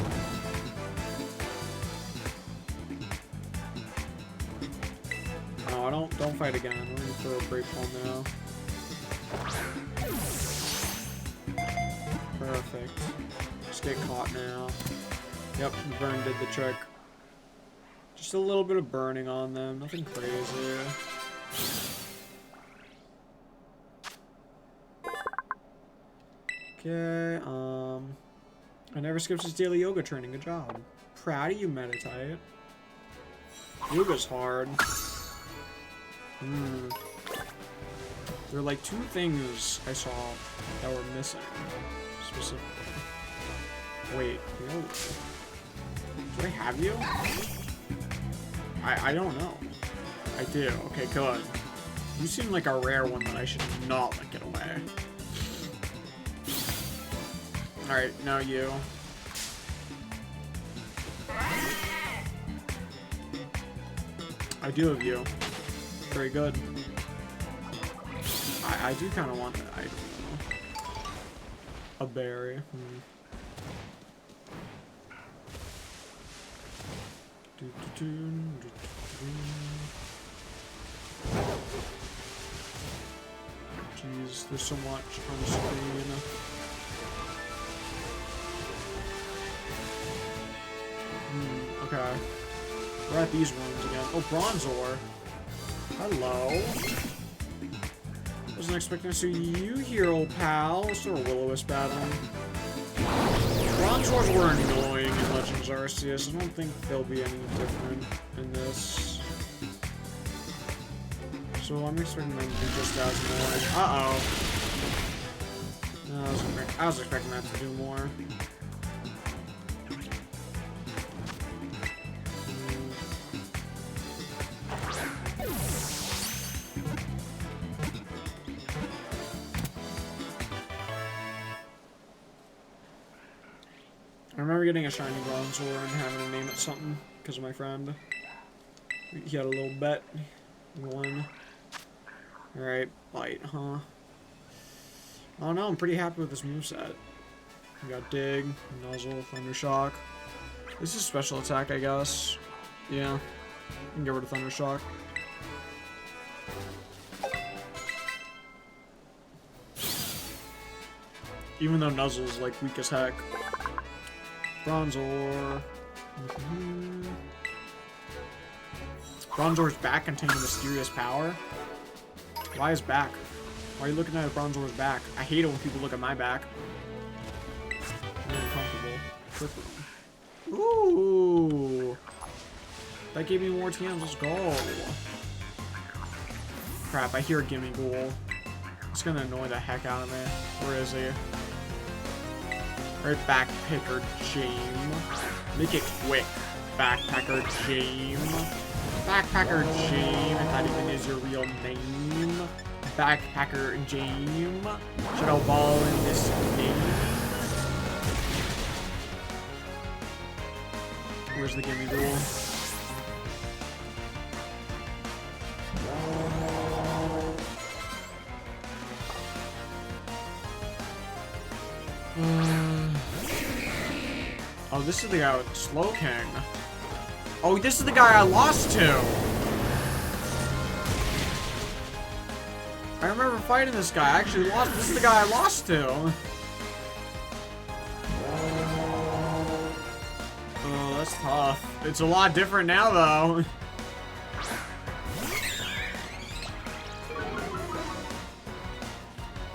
Oh, don't fight again. I'm gonna throw a Great Ball now. Perfect. Just get caught now. Yep, burn did the trick. Just a little bit of burning on them, nothing crazy. Okay, I never skips his daily yoga training. Good job. Proud of you, Meditate. Yoga's hard. There are like 2 things I saw that were missing. Specifically. Wait, no. Do I have you? I don't know. I do. Okay, good. You seem like a rare one that I should not let get away. Alright, now you. I do have you. Very good. I do kind of want that. I don't know. A berry. Jeez, there's so much on the screen. Okay. We're at these rooms again. Oh, Bronzor. Hello. Wasn't expecting to see you here, old pal. Sort of Will-O-Wisp battling. Bronzors were annoying in Legends Arceus. I don't think they'll be any different in this. So I'm expecting them to be just as annoying. Uh-oh. No, I was expecting that to do more. I remember getting a shiny Bronzor and having to name it something because of my friend. He had a little bet. He won. Alright, Bite, huh? I don't know, I'm pretty happy with this moveset. We got Dig, Nuzzle, Thundershock. This is special attack, I guess. Yeah. I can get rid of Thundershock. Even though Nuzzle's like weak as heck. Bronzor. Bronzor's back containing mysterious power. Why is back? Why are you looking at Bronzor's back? I hate it when people look at my back. I'm uncomfortable. Trick room. Ooh. That gave me more TMs. Let's go. Crap, I hear a Gimme Ghoul. It's gonna annoy the heck out of me. Where is he? Alright, Backpacker Jame. Make it quick, Backpacker Jame. Backpacker Jame, if that even is your real name. Backpacker Jame. Shadow Ball in this game. Where's the Gimme Ghoul? Oh, this is the guy with Slow King. Oh, this is the guy I lost to. I remember fighting this guy. I actually lost. This is the guy I lost to. Oh, that's tough. It's a lot different now, though.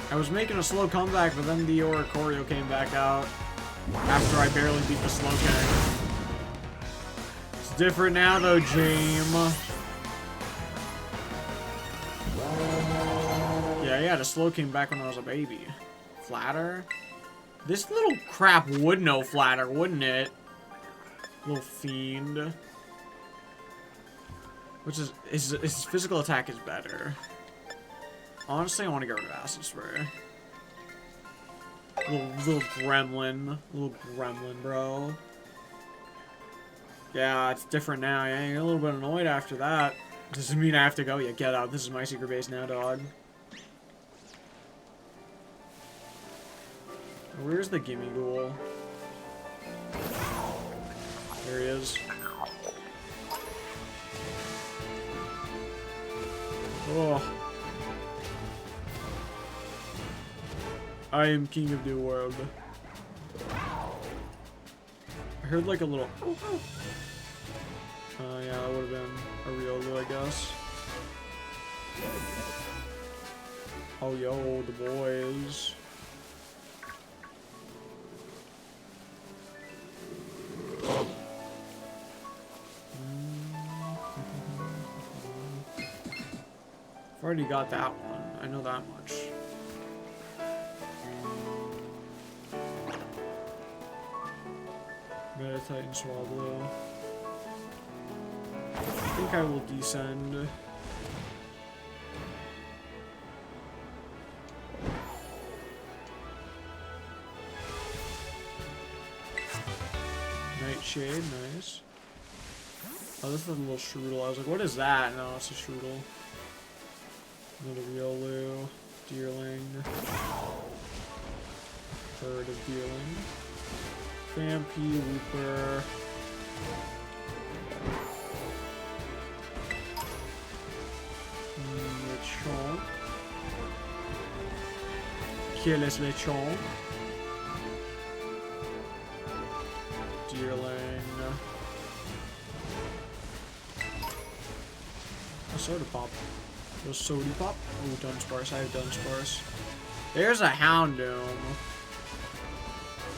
I was making a slow comeback, but then the Oricorio came back out after I barely beat the Slow King. It's different now, though, Jame. Yeah, yeah, the Slow King back when I was a baby. Flatter? This little crap would know Flatter, wouldn't it? Little fiend. Which is his physical attack is better. Honestly, I want to get rid of Acid Spray. Little gremlin. Little gremlin, bro. Yeah, it's different now. Yeah, you're a little bit annoyed after that. Doesn't mean I have to go. Yeah, get out. This is my secret base now, dog. Where's the Gimme Ghoul? There he is. Oh. I am king of the world. I heard like a little... yeah, that would have been a Riolu, I guess. Oh, yo, the boys. I've already got that one. I know that much. Meta Titan Swablu. I think I will descend. Nightshade, nice. Oh, this is a little Shroodle. I was like, what is that? No, it's a Shroodle. Another Riolu. Deerling. Third of Deerling. Vampy, Wooper. Lechonk. Careless Lechonk. Deerling. A Soda Pop. A Soda Pop. Oh, Dunsparce. I have Dunsparce. There's a Houndoom.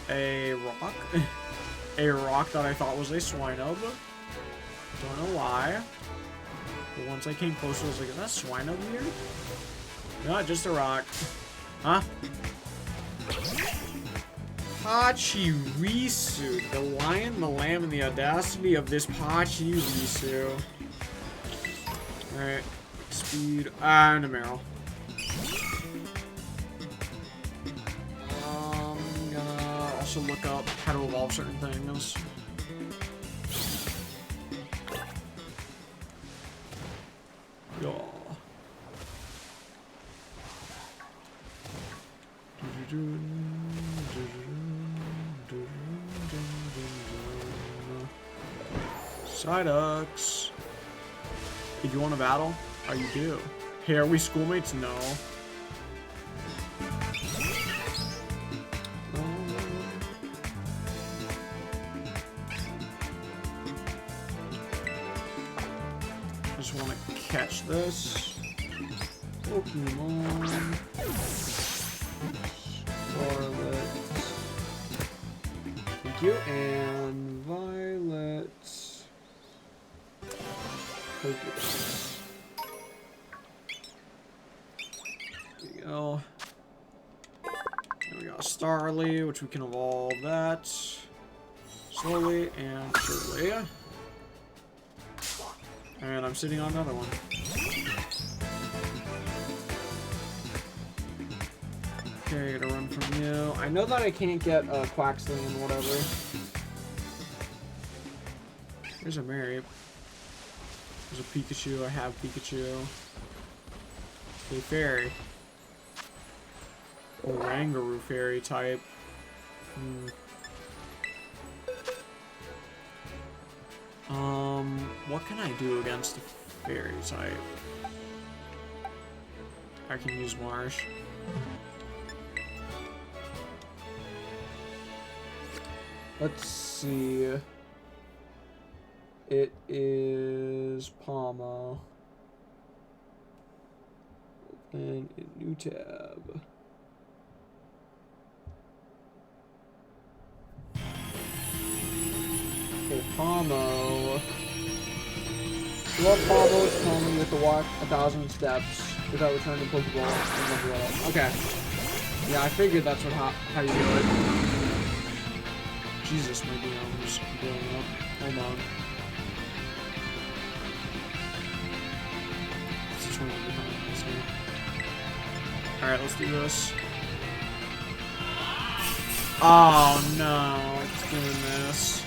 A rock. A rock that I thought was a Swinub. Don't know why. But once I came closer, I was like, is that Swinub here? No, just a rock. Huh? Pachirisu. The lion, the lamb, and the audacity of this Pachirisu. Alright. Speed. And a Meryl. To look up how to evolve certain things. Yeah. Psyducks. If you want to battle? Oh, you do. Hey, are we schoolmates? No. Catch this. Pokemon. Scarlet. Thank you. And Violet. Pokedex. There we go. There we got Starly, which we can evolve that slowly and surely. And I'm sitting on another one. Okay, I gotta run from you. I know that I can't get Quaxley and whatever. There's a Mary. There's a Pikachu. I have Pikachu. Okay, Fairy. Orangaroo Fairy type. What can I do against the Fairy type? I can use Marsh. Let's see. It is Palma. Open a new tab. Okay, Palmo. Love Palmo to tell me with the walk 1,000 steps without returning to Pokeball. Okay. Yeah, I figured that's what how you do it. Jesus, my DM is blowing up. Hold on. This is 20 behind. Alright, let's do this. Oh no, it's doing this.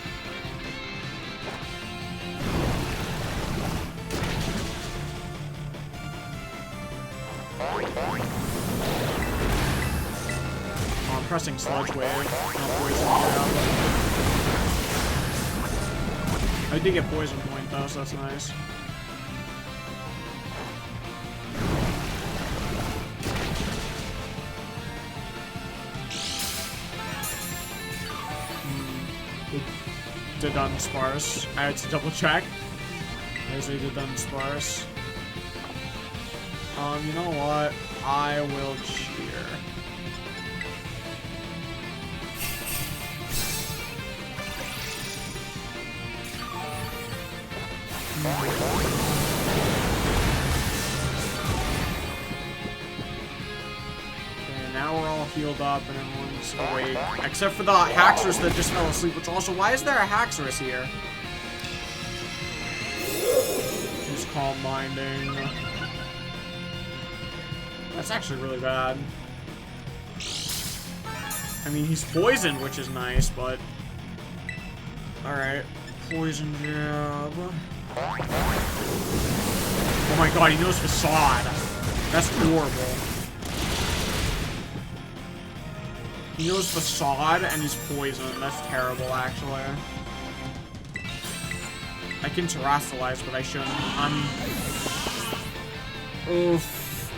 Oh, I'm pressing Sludge Wave, not Poison Jab. I did get Poison Point though, so that's nice. Dunsparce. I had to double check. There's a Dunsparce. You know what? I will cheer. healed up and everyone's awake. Except for the Haxorus that just fell asleep, which also, why is there a Haxorus here? He's calm minding. That's actually really bad. I mean, he's poisoned, which is nice, but... Alright. Poison jab. Oh my god, he knows Facade. That's horrible. He knows Facade and he's poisoned. That's terrible, actually. I can terrestrialize, but I shouldn't. Oof.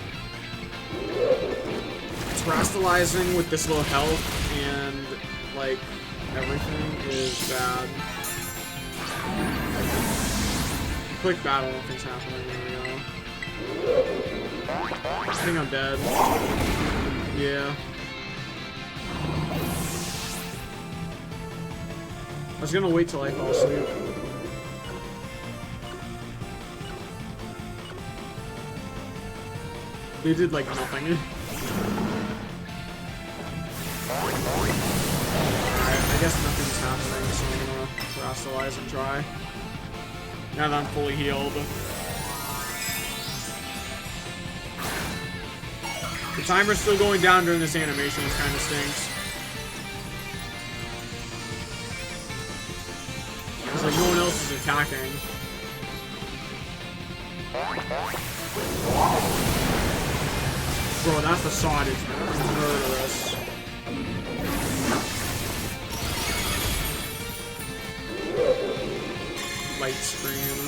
Terrestrializing with this low health and, like, everything is bad. Quick battle, nothing's happening. There we go. I think I'm dead. Yeah. I was gonna wait till I fall asleep. They did like nothing. Alright, I guess nothing's happening, so I'm gonna terrestrialize and try. Now that I'm fully healed. The timer's still going down during this animation, which kind of stinks. Because like no one else is attacking. Bro, that facade is murderous. Light screen.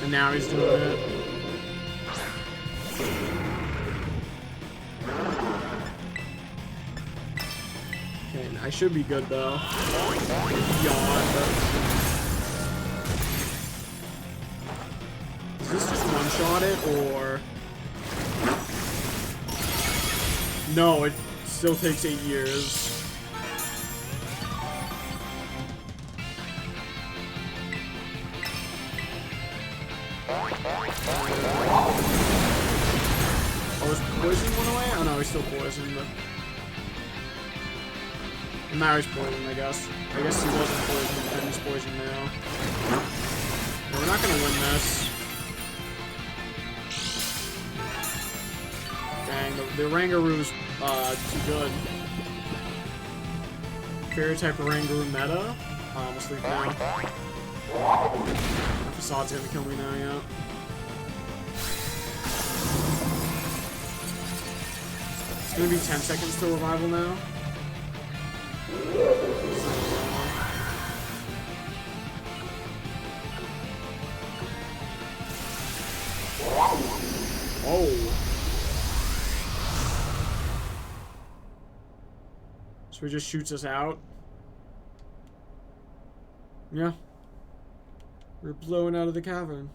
And now he's doing it. Okay, I should be good though. Yawn. Is this just one-shot it, or... No, it still takes 8 years. Oh, is poison went away? Oh no, he's still poisoned, but... Now he's poisoned, I guess. I guess he wasn't poisoned, and he's poisoned now. No, we're not gonna win this. Dang, the Rangaroo's too good. Fairy type Rangaroo meta. I'm asleep now. Facade's gonna kill me now, yeah. It's gonna be 10 seconds till revival now. Oh. So he just shoots us out. Yeah. We're blowing out of the cavern.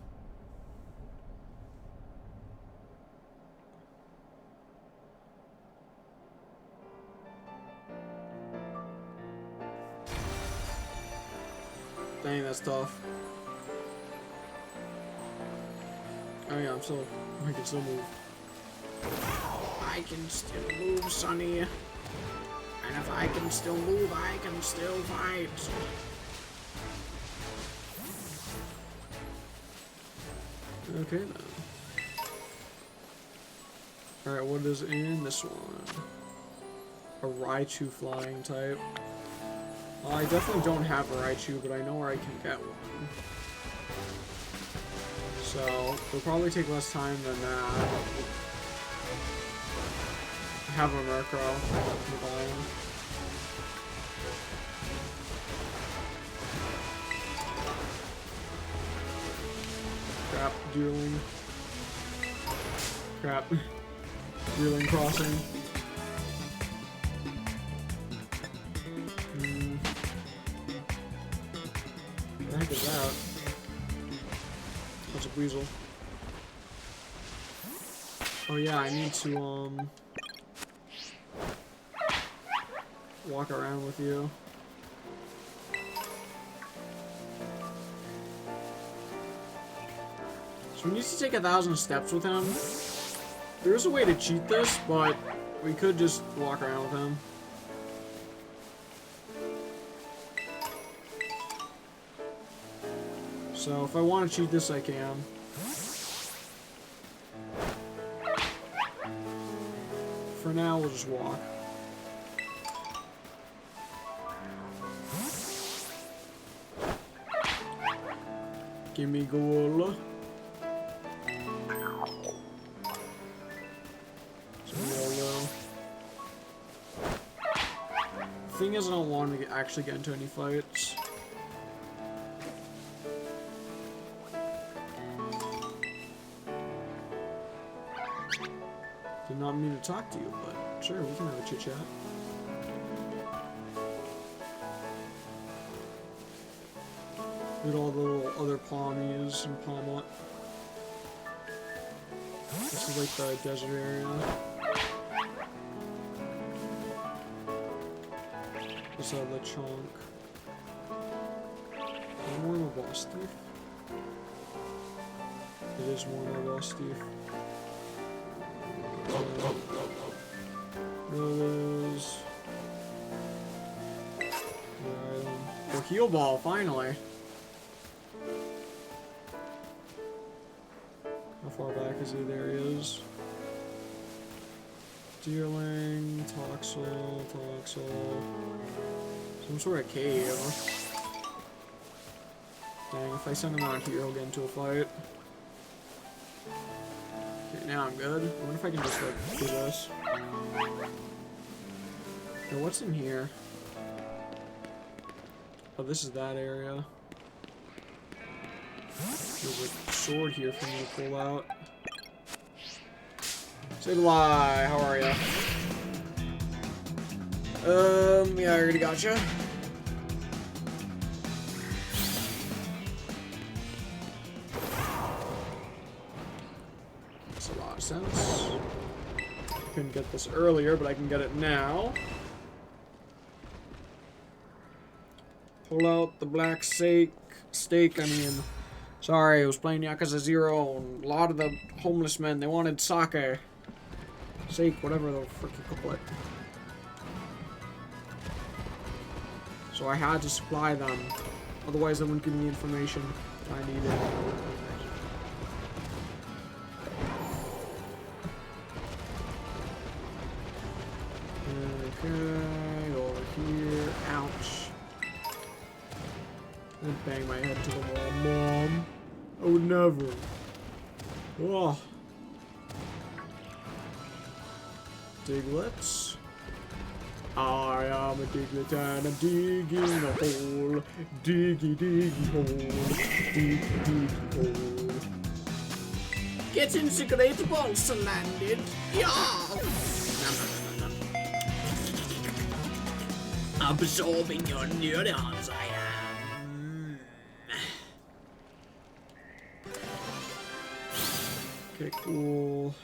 Dang, that's tough. Oh yeah, I can still move. I can still move, Sonny. And if I can still move, I can still fight. Okay then. Alright, what is in this one? A Raichu flying type. Well, I definitely don't have a Raichu, but I know where I can get one. So, it'll probably take less time than that. I have a Murkrow in the bottom. Crap, dueling. Crap. Dueling crossing. What the heck is that? That's a weasel. Oh yeah, I need to walk around with you. So we need to take 1,000 steps with him. There's a way to cheat this, but we could just walk around with him. So if I want to cheat this, I can. For now, we'll just walk. Give me goal. The thing is, I don't want to actually get into any fights. Did not mean to talk to you, but sure, we can have a chit chat. Look at all the little other palmies and palmot. This is like the desert area. This is the chunk. More of a boss thief. It is more of a boss thief. Rose. The heal ball, finally. How far back is he? There he is. Deerling, Toxel. Some sort of cave. Dang, if I send him out here, he'll get into a fight. Okay, now I'm good. I wonder if I can just, like, do this. Okay, what's in here? Oh, this is that area. There's a sword here for me to pull out. Say goodbye, how are ya? Yeah, I already gotcha. Makes a lot of sense. Couldn't get this earlier, but I can get it now. Pull out the black steak, I mean. Sorry, I was playing Yakuza 0, and a lot of the homeless men, they wanted sake. Sake, whatever the frick you call it. So I had to supply them. Otherwise, they wouldn't give me the information I needed. Okay, over here. Ouch. And bang my head to the wall. Mom. I would never. Oh. Diglets. I am a diglet and I'm digging a hole. Diggy hole. Diggy hole. Getting secret balls landed. Yeah. Absorbing your neurons, I am. Okay, cool.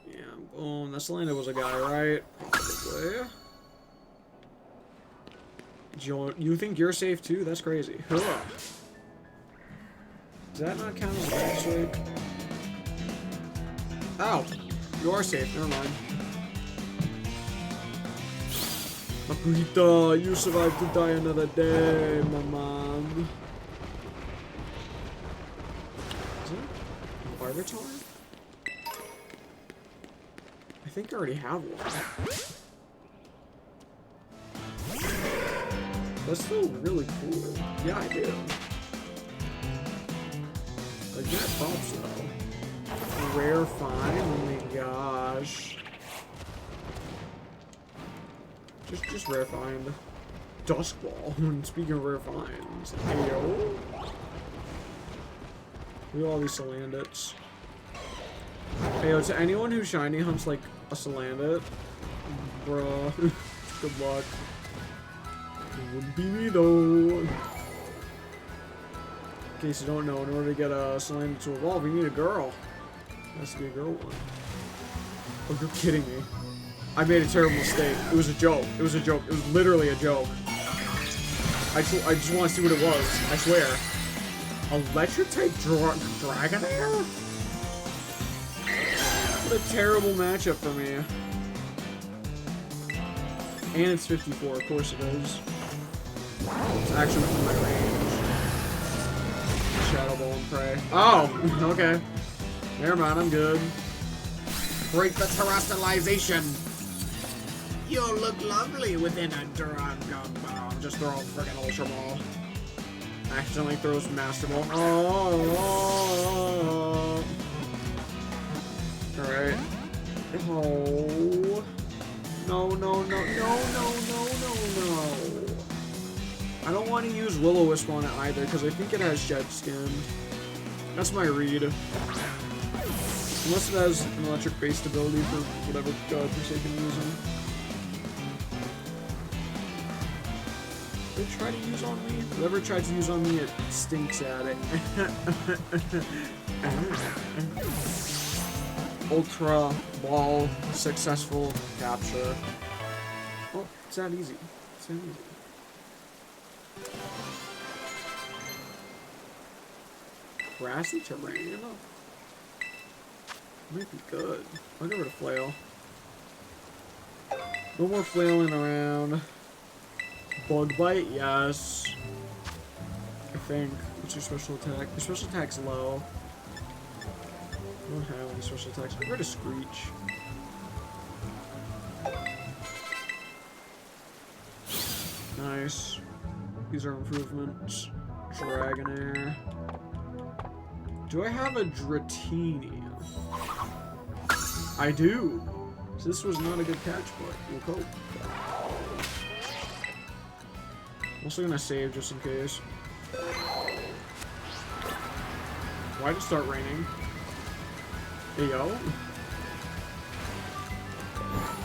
Yeah, boom. That Selena was a guy, right? Probably. You think you're safe too? That's crazy. Huh. Does that not count as a backswing? Ow! You are safe, never mind. Makuhita, you survived to die another day, my man. Is it a Barbiton? I think I already have one. That's still really cool. Yeah, I do. Like, that pops though. Rare find? Oh my gosh. Just rare find. Dusk Ball. Speaking of rare finds. Ayo. Look at all these Salandits. Ayo, to anyone who shiny hunts like a Salandit, bruh, good luck. It wouldn't be me though. In case you don't know, in order to get a Salandit to evolve, you need a girl. It has to be a girl one. Oh, you're kidding me. I made a terrible mistake. It was a joke. It was a joke. It was literally a joke. I just want to see what it was. I swear. Electric type Dragonair? What a terrible matchup for me. And it's 54, of course it is. It's actually within my range. Shadow Ball and Prey. Oh, okay. Never mind, I'm good. Break the terrestrialization. You'll look lovely within a Dragon Ball. Just throw a friggin' Ultra Ball. Accidentally throws Master Ball. Oh. Alright. Oh. No, no, no, no, no, no, no, no. I don't want to use Will-O-Wisp on it either, because I think it has Shed Skin. That's my read. Unless it has an electric-based ability for whatever godforsaken reason. They try to use on me? Whoever tries to use on me, it stinks at it. Ultra Ball, successful capture. Oh, it's that easy. It's that easy. Grassy terrain? Might be good. I'll give it a flail. No more flailing around. Bug Bite, yes. I think. What's your special attack? Your special attack's low. I don't have any special attacks. I'll go to Screech. Nice. These are improvements. Dragonair. Do I have a Dratini? I do. So this was not a good catch, but we'll cope. I'm also gonna save just in case. Why did it start raining? Hey yo.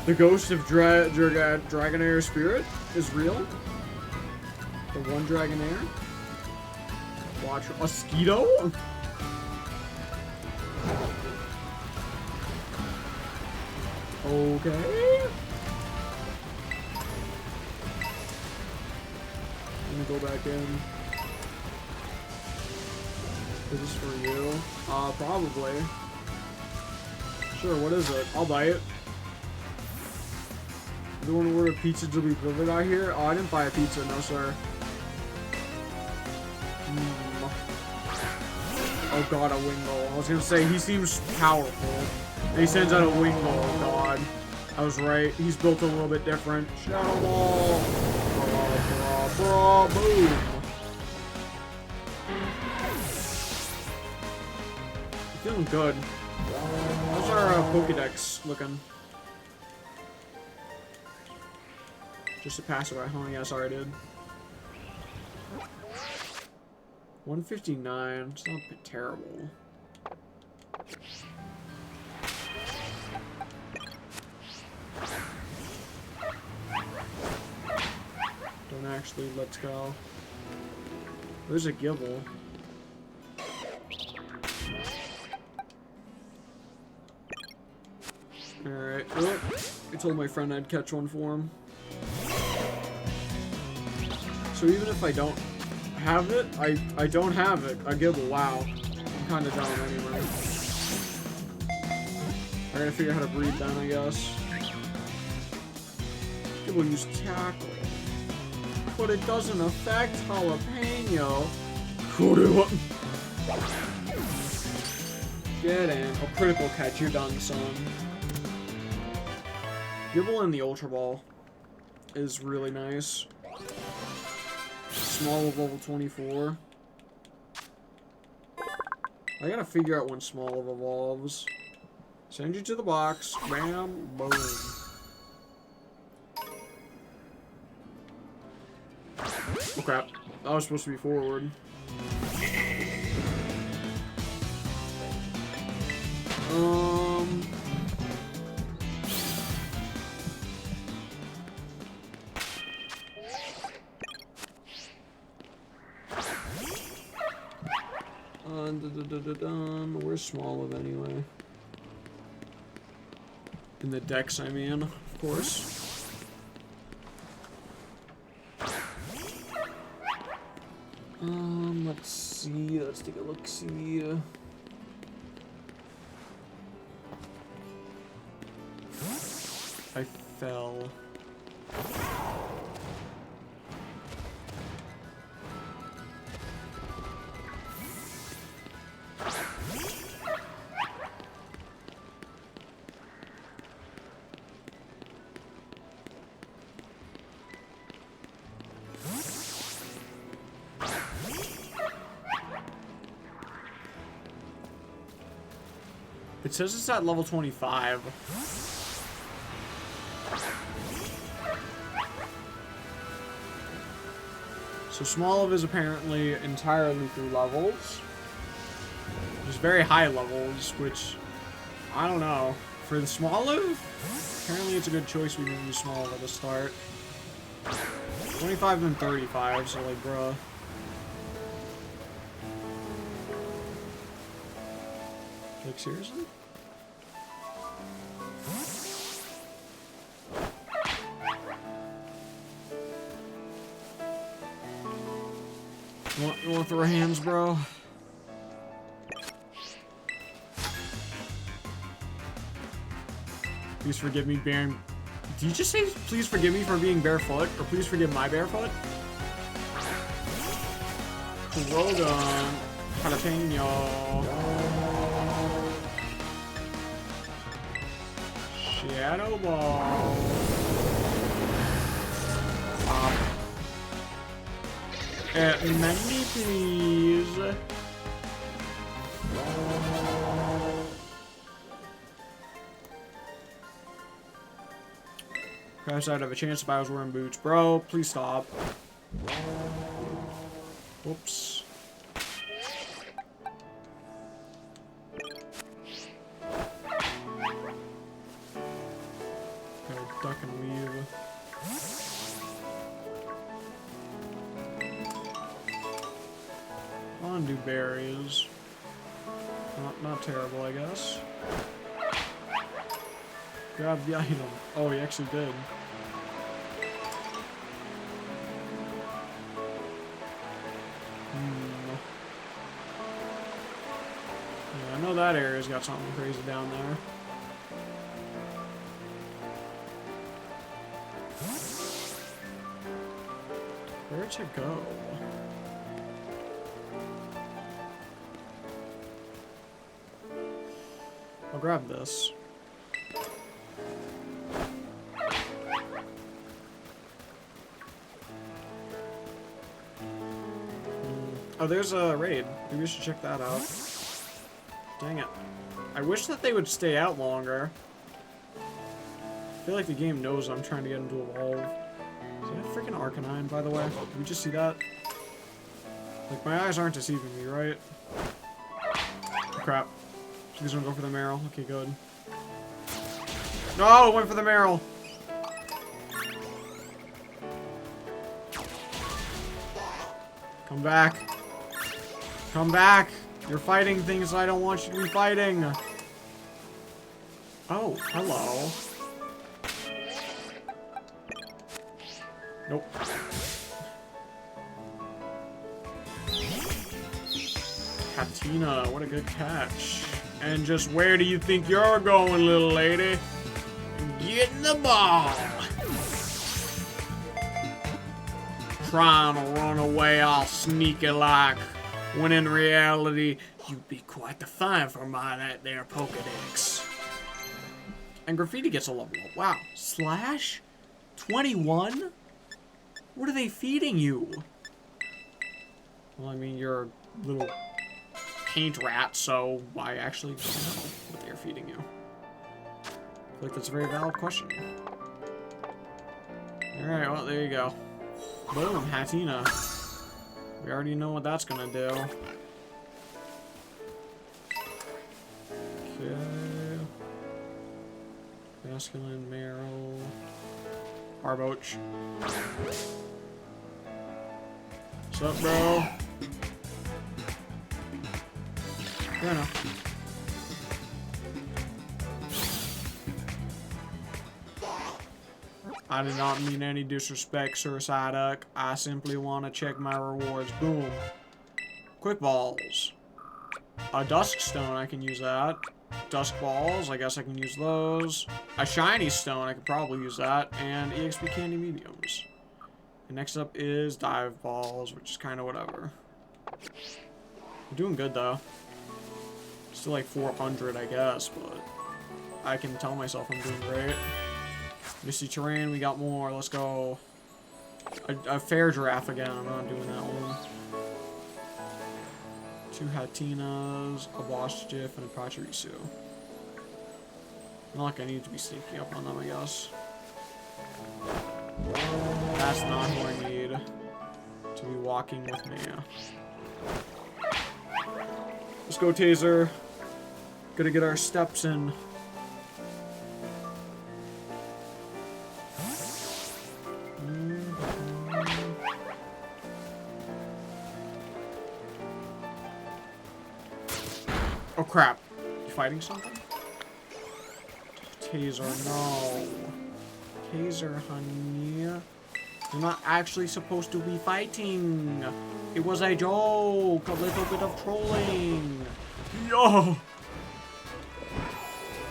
The ghost of Dragonair Spirit is real? The one Dragonair? Watch a Mosquito? Okay. Let me go back in. Is this for you? Probably. Sure, what is it? I'll buy it. You want to order pizza to be delivered out here? Oh, I didn't buy a pizza, no sir. Oh god, a Wingull. I was gonna say, he seems powerful. And he sends out a Wingull, oh god. I was right. He's built a little bit different. Shadow Ball! Boom! Feeling good. How's our Pokedex looking? Just a passerby. Oh, yeah, sorry, dude. 159. It's not terrible. Don't actually. Let's go. There's a Gibble. Alright. Oh, I told my friend I'd catch one for him. So even if I don't have it, I don't have it. I give a wow. I'm kind of dumb anyway. I gotta figure out how to breed then, I guess. It will use Tackle. But it doesn't affect Jalapeno. Get in. A critical catch. You're done, son. Gibble in the Ultra Ball is really nice. Small of level 24. I gotta figure out when Small of evolves. Send you to the box. Bam, boom. Oh crap. That was supposed to be forward. Where's Smoliv anyway? In the Dex, I mean, of course. Let's see. Let's take a look. See. I fell. It says it's at level 25. So Smoliv is apparently entirely through levels. Just very high levels, which, I don't know. For the Smoliv, apparently it's a good choice we didn't use Smoliv at the start. 25 and 35, so like, bruh. Like, seriously? You want to throw hands, bro? Please forgive me being... Did you just say please forgive me for being barefoot? Or please forgive my barefoot? Well done. Jalapeno. Shadow Ball. Money, please. Perhaps I'd have a chance if I was wearing boots. Bro, please stop. Whoops. Gotta duck and weave. Undo berries. Not terrible, I guess. Grab the item. Oh, he actually did. Yeah, I know that area's got something crazy down there. Where'd it go? I'll grab this. Oh, there's a raid. Maybe we should check that out. Dang it. I wish that they would stay out longer. I feel like the game knows I'm trying to get him to evolve. Is that freaking Arcanine, by the way? Did we just see that? Like, my eyes aren't deceiving me, right? Crap. He's gonna go for the Meryl. Okay, good. No, went for the Meryl. Come back. Come back. You're fighting things I don't want you to be fighting. Oh, hello. Nope. Katina, what a good catch. And just where do you think you're going, little lady? Get in the ball! Trying to run away all sneaky like, when in reality, you'd be quite the find for that there Pokedex. And Graffiti gets a level up. Wow. Slash? 21? What are they feeding you? Well, I mean, you're a little paint rat, so I actually don't know what they're feeding you. I feel like that's a very valid question. Alright, well, there you go. Boom, Hatina. We already know what that's gonna do. Okay. Masculine, Meryl. Harboach. What's up, bro? Fair enough. I did not mean any disrespect, Sir Psyduck. I simply want to check my rewards. Boom. Quick balls. A dusk stone, I can use that. Dusk balls, I guess I can use those. A shiny stone, I could probably use that. And EXP candy mediums. And next up is dive balls, which is kind of whatever. I'm doing good though. Still like 400, I guess, but I can tell myself I'm doing great. Misty terrain, we got more. Let's go. A fair giraffe again. I'm not doing that one. 2 Hatinas, a boss jiff, and a Pachirisu. Not like I need to be sneaking up on them, I guess. That's not who I need to be walking with me. Let's go, Taser. Gotta get our steps in. Oh crap. You fighting something? Taser, no. Taser, honey. You're not actually supposed to be fighting. It was a joke. A little bit of trolling. Yo!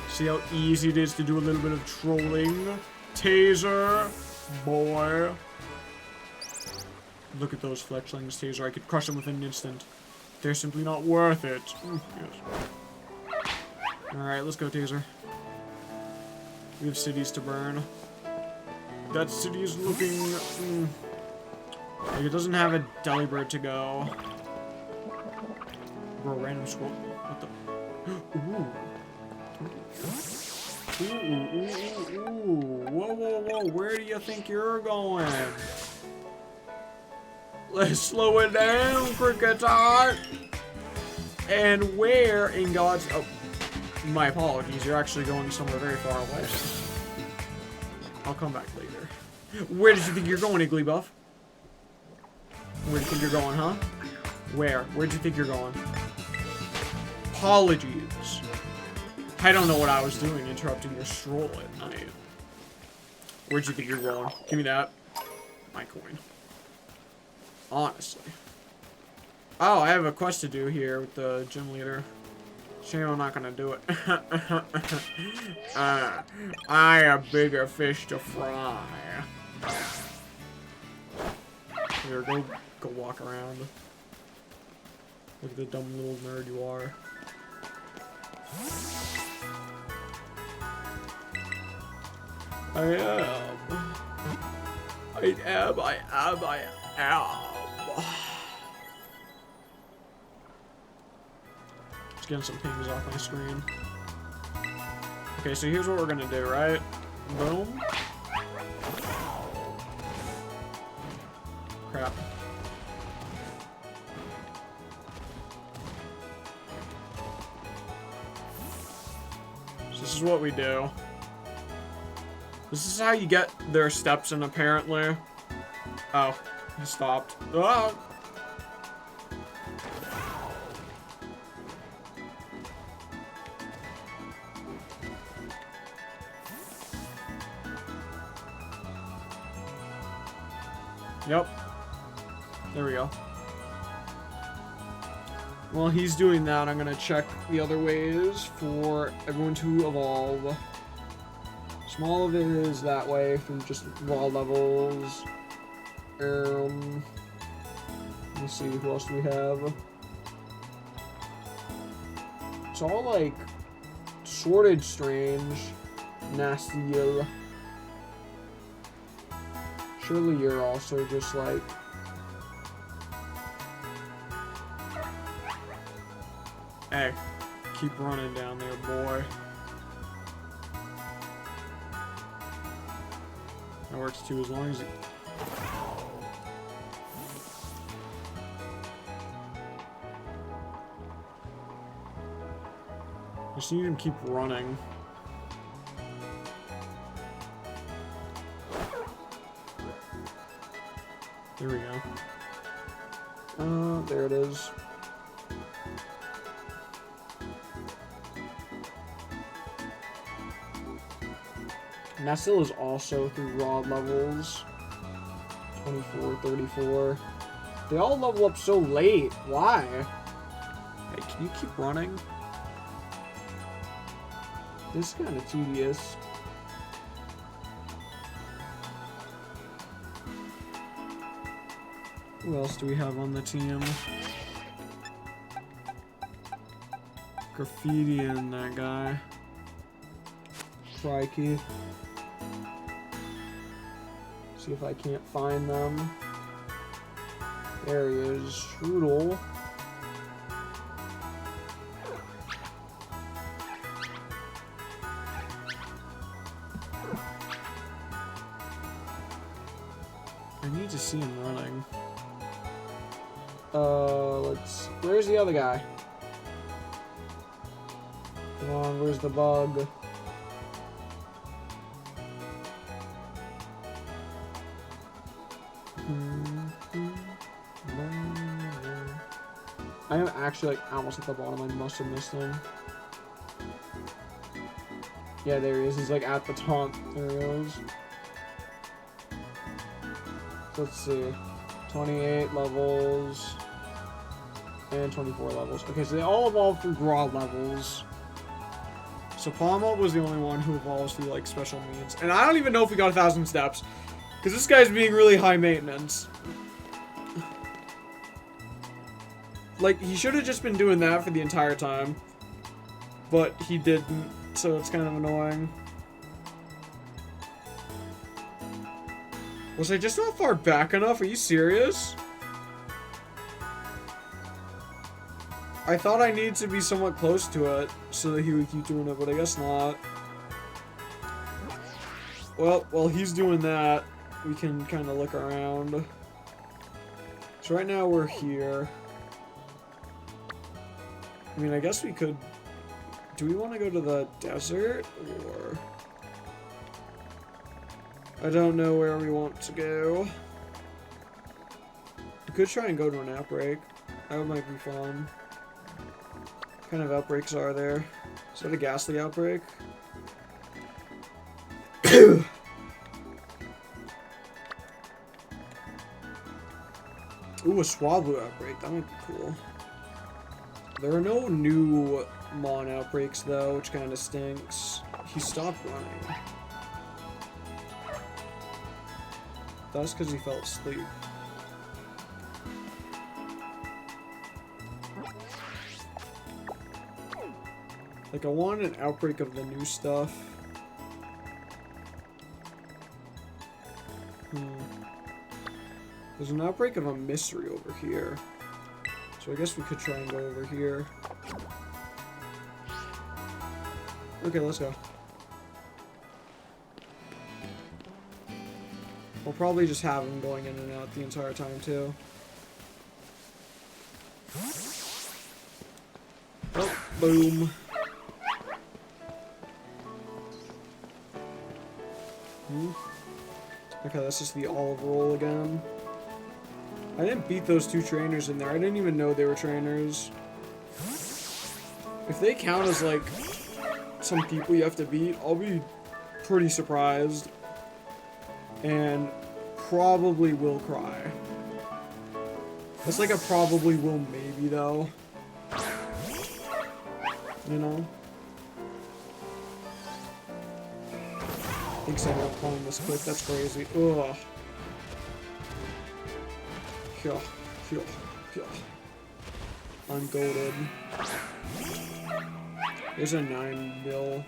See how easy it is to do a little bit of trolling? Taser, boy. Look at those fletchlings, Taser. I could crush them within an instant. They're simply not worth it. Yes. Alright, let's go, Taser. We have cities to burn. That city is looking... like it doesn't have a Delibird to go. Bro, random scroll. What the... Ooh. Whoa, whoa, whoa. Where do you think you're going? Let's slow it down, Cricketot. And where in God's... Oh, my apologies. You're actually going somewhere very far away. I'll come back later. Where did you think you're going, Igglybuff? Where do you think you're going, huh? Where? Where'd you think you're going? Apologies. I don't know what I was doing interrupting your stroll at night. Where'd you think you're going? Give me that. My coin. Honestly. Oh, I have a quest to do here with the gym leader. Shame I'm not gonna do it. I have bigger fish to fry. Here, go walk around. Look at the dumb little nerd you are. I am. Just getting some pings off my screen. Okay, so here's what we're gonna do, right? Boom. Crap. So this is what we do. This is how you get their steps in, apparently. Oh, he stopped. Ah! Yep. There we go. While he's doing that, I'm gonna check the other ways for everyone to evolve. Small of it is that way from just raw levels. Let me see, who else do we have? It's all like sorted strange, nasty. Surely you're also just like... Hey, keep running down there, boy. That works too, as long as it... Just need him to keep running. There we go. There it is. Nestle is also through raw levels. 24, 34. They all level up so late. Why? Hey, can you keep running? This is kind of tedious. Who else do we have on the team? Graffiti and that guy. Crikey. See if I can't find them. There he is. Strudel. I need to see him running. Where's the other guy? Come on, where's the bug? I am actually like almost at the bottom. I must have missed him. Yeah, there he is. He's like at the top. There he is. Let's see. 28 levels. And 24 levels. Okay, so they all evolved through Graw levels. So Palma was the only one who evolves through like special means. And I don't even know if we got 1,000 steps. Because this guy's being really high maintenance. Like, he should have just been doing that for the entire time. But he didn't. So it's kind of annoying. Was I just not far back enough? Are you serious? I thought I needed to be somewhat close to it so that he would keep doing it, but I guess not. Well, while he's doing that, we can kind of look around. So right now we're here. I mean, I guess we could... Do we want to go to the desert, or... I don't know where we want to go. We could try and go to an outbreak. That might be fun. What kind of outbreaks are there? Is that a ghastly outbreak? Ooh, a Swablu outbreak. That might be cool. There are no new Mon outbreaks, though, which kind of stinks. He stopped running. That's because he fell asleep. Like, I want an outbreak of the new stuff. There's an outbreak of a mystery over here. So I guess we could try and go over here. Okay, let's go. We'll probably just have him going in and out the entire time, too. Oh, boom. Okay, that's just the olive roll again. I didn't beat those two trainers in there. I didn't even know they were trainers. If they count as, like, some people you have to beat, I'll be pretty surprised. And probably will cry. It's like a probably will maybe, though. You know? Thinks I'm not playing this quick. That's crazy. Ugh. I'm goated. There's a 9 mil.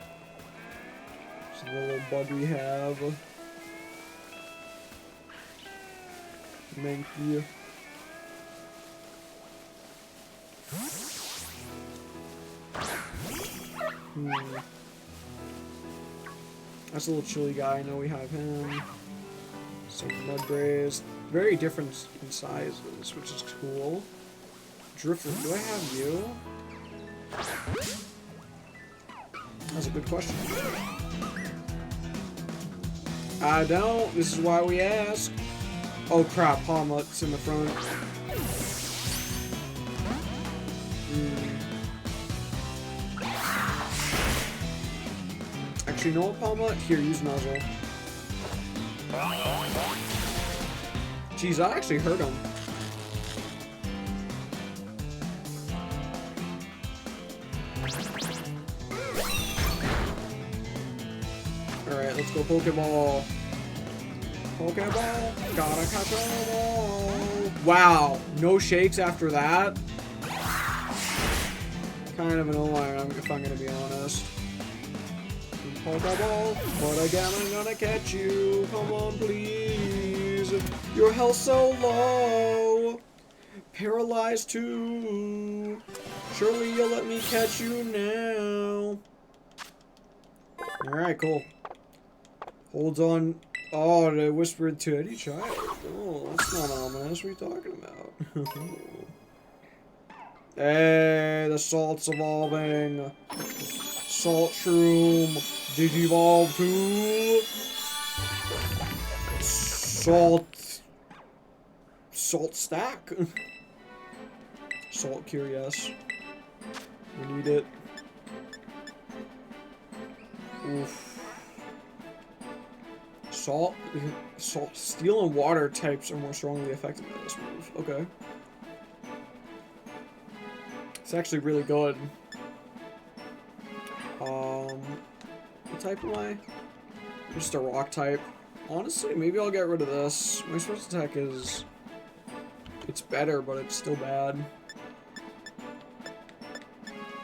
It's the little bug we have. Thank you. That's a little chilly guy. I know we have him. Some mud grays. Very different in sizes, which is cool. Drifter, do I have you? That's a good question. I don't. This is why we ask. Oh crap, Palmut's in the front. Actually, you know what, Palmut? Here, use Nuzzle. Jeez, that actually hurt him. Alright, let's go Pokeball. Pokeball, gotta catch 'em all. Wow, no shakes after that? Kind of annoying, if I'm gonna be honest. Pokeball, but again I'm gonna catch you. Come on, please. Your health's so low. Paralyzed too. Surely you'll let me catch you now. Alright, cool. Holds on. Oh, they whispered to any child. Oh, that's not ominous. What are you talking about? Hey, the salt's evolving. Salt shroom. Digivolve to salt stack. Salt curious. We need it. Oof. Salt, steel and water types are more strongly affected by this move. Okay. It's actually really good. What type am I? Just a rock type. Honestly, maybe I'll get rid of this. My special attack is... It's better, but it's still bad.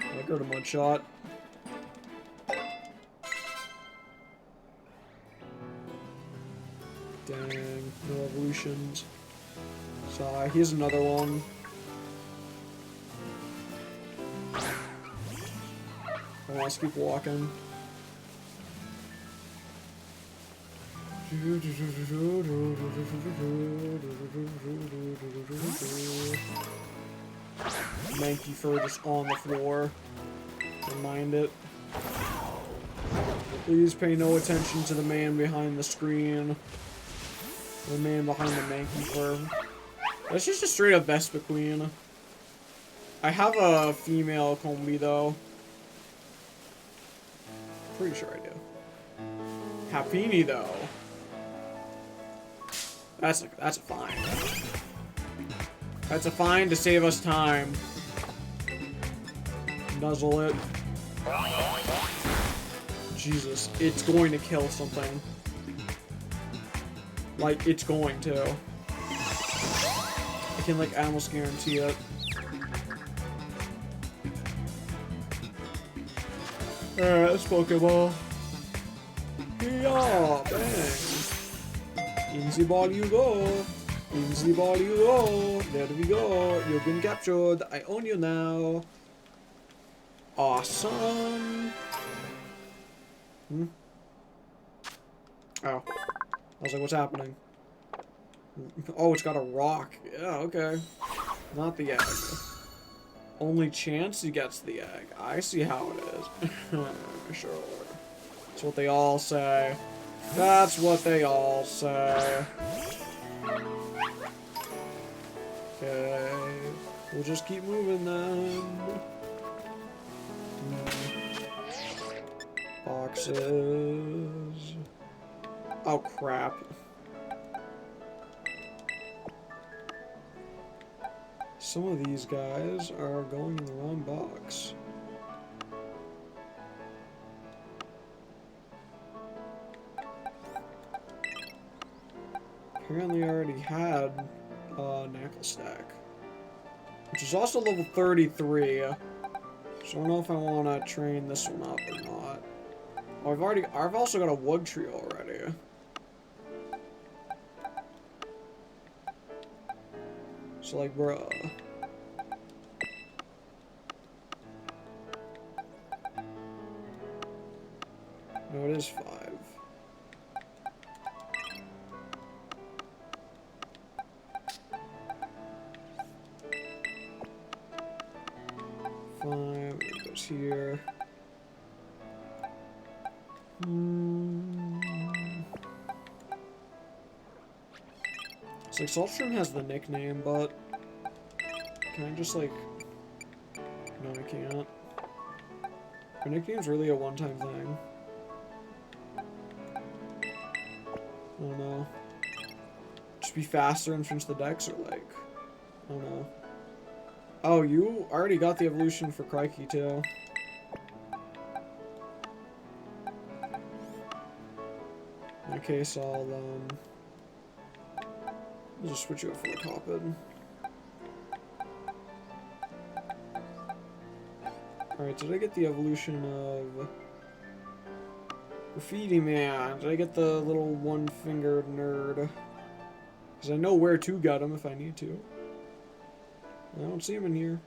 I'll go to Mud Shot. Dang, no evolutions. So, here's another one. Let's keep walking. Manky fur just on the floor. Remind it. Please pay no attention to the man behind the screen. The man behind the manky fur. That's just a straight up Vespa Queen. I have a female Combi though. Pretty sure I do. Happini though. That's a fine. That's a fine to save us time. Nuzzle it. Jesus, it's going to kill something. Like, it's going to. I can, like, almost guarantee it. Alright, let's Pokeball. Yeah, bang. In the ball you go. In the ball you go. There we go. You've been captured. I own you now. Awesome. Oh. I was like, what's happening? Oh, it's got a rock. Yeah, okay. Not the egg. Only chance he gets the egg. I see how it is. Sure. That's what they all say. That's what they all say. Okay. We'll just keep moving then. Boxes. Oh, crap. Some of these guys are going in the wrong box. Apparently I already had Knuckle Stack, which is also level 33. So I don't know if I want to train this one up or not. Oh, I've also got a Wood Tree already. So like, bruh. No, it is 5. It goes here. It's like Saltstrom has the nickname, but can I just like... No, I can't. Her nickname's really a one-time thing. I don't know. Just be faster and finish the decks, or like... I don't know. Oh, you already got the evolution for Crikey, too. In that case, I'll just switch you up for a Topid. Alright, did I get the evolution of Graffiti Man? Did I get the little one-fingered nerd? Because I know where to get him if I need to. I don't see him in here.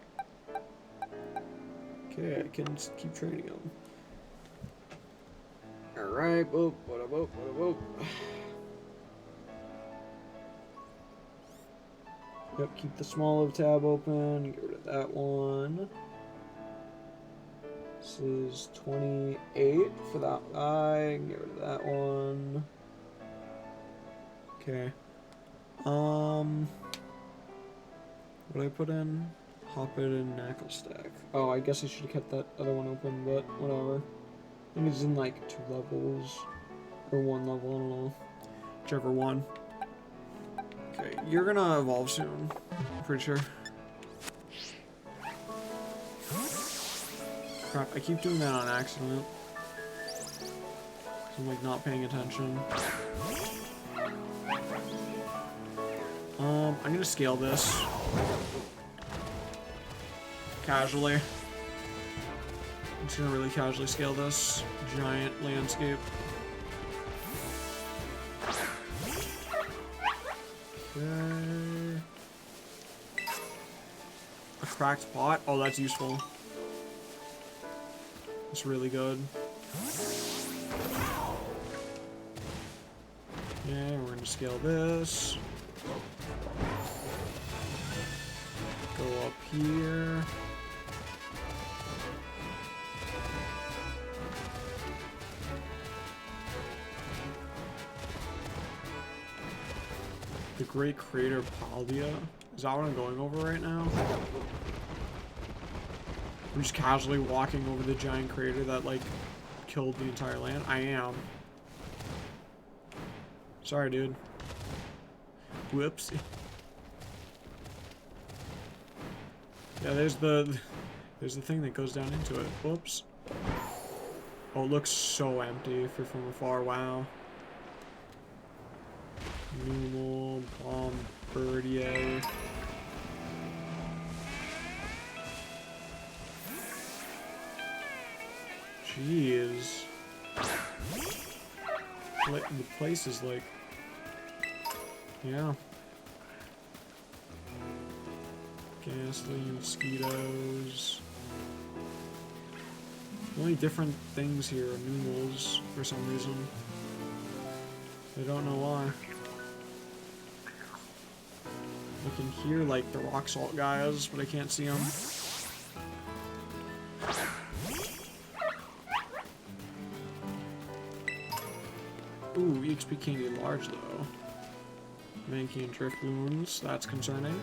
Okay, I can keep training him. Alright, boop, what a boop, what a boop. Yep, keep the smaller tab open, get rid of that one. This is 28 for that guy, get rid of that one. Okay. What did I put in? Hop it and knackle stack. Oh, I guess I should have kept that other one open, but whatever. I think it's in like 2 levels. Or 1 level, I don't know. Whichever one. Okay, you're gonna evolve soon. I'm pretty sure. Crap, I keep doing that on accident. I'm like not paying attention. I'm gonna scale this. Casually. I'm just gonna really casually scale this giant landscape. Okay. A cracked pot? Oh, that's useful. That's really good. Yeah, we're gonna scale this. Go up here. The Great Crater Paldea. Is that what I'm going over right now? I'm just casually walking over the giant crater that, like, killed the entire land. I am. Sorry, dude. Whoopsie. Yeah, there's the thing that goes down into it. Whoops. Oh, it looks so empty from afar. Wow. Numal, Bombardier. Jeez. The place is like... Yeah. Ghastly mosquitoes. The only different things here are Numals for some reason. I don't know why. I can hear like the rock salt guys, but I can't see them. Ooh, EXP candy large though. Mankey and Drift Wounds, that's concerning.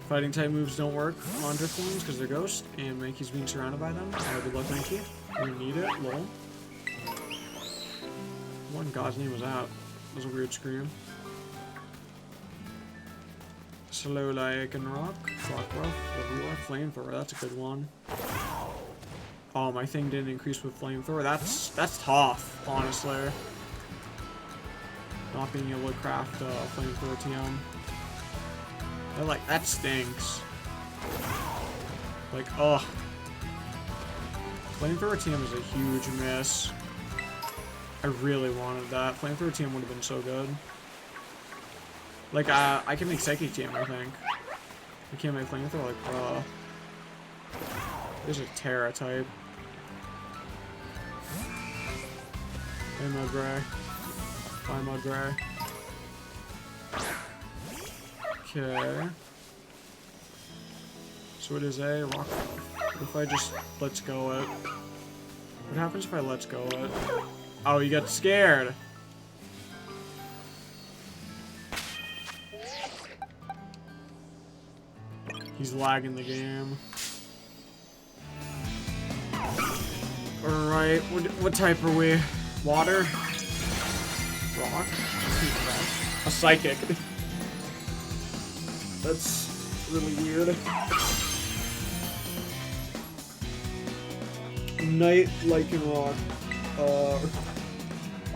Fighting type moves don't work on Drift Wounds because they're ghost, and Mankey's being surrounded by them. Good luck, Mankey. You need it, lol. What in God's name was that? That was a weird scream. Slow like and rock. Rock rough. Whatever you are. Flamethrower, that's a good one. Oh, my thing didn't increase with flamethrower. That's tough, honestly. Not being able to craft flamethrower TM. Like, that stinks. Like, ugh. Flamethrower TM is a huge miss. I really wanted that. Flamethrower TM would have been so good. Like, I can make Psychic TM, I think. I can't make Flamethrower, like, bruh. There's a Terra type. Hey, Mudbray. Bye, Mudbray. Okay. So it is a rock. What if I just let's go it? What happens if I let's go it? Oh, you got scared. He's lagging the game. Alright, what type are we? Water? Rock? A psychic. That's really weird. Night, like, and rock.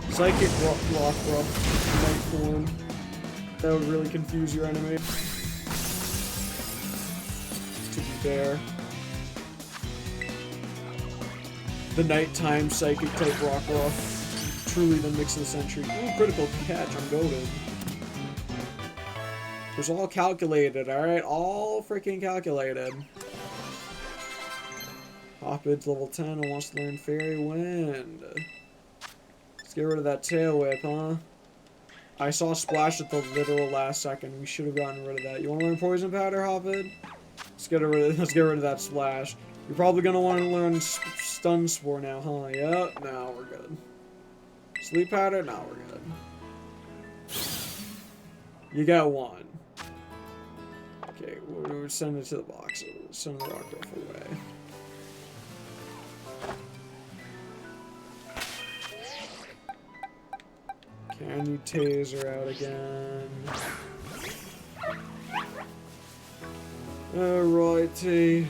Psychic rock night form. That would really confuse your enemy. To be fair. The nighttime psychic type rock rough. Truly the mix of the century. Ooh, critical catch, I'm goaded. It was all calculated, alright? All freaking calculated. Hoppid's level 10 and wants to learn Fairy Wind. Let's get rid of that tail whip, huh? I saw Splash at the literal last second. We should have gotten rid of that. You want to learn Poison Powder, Hoppid? Let's get rid of that Splash. You're probably going to want to learn Stun Spore now, huh? Yep, no, we're good. Sleep Powder? No, we're good. You got one. Okay, we'll send it to the box. Send the rock off away. Can you taser out again? Alrighty.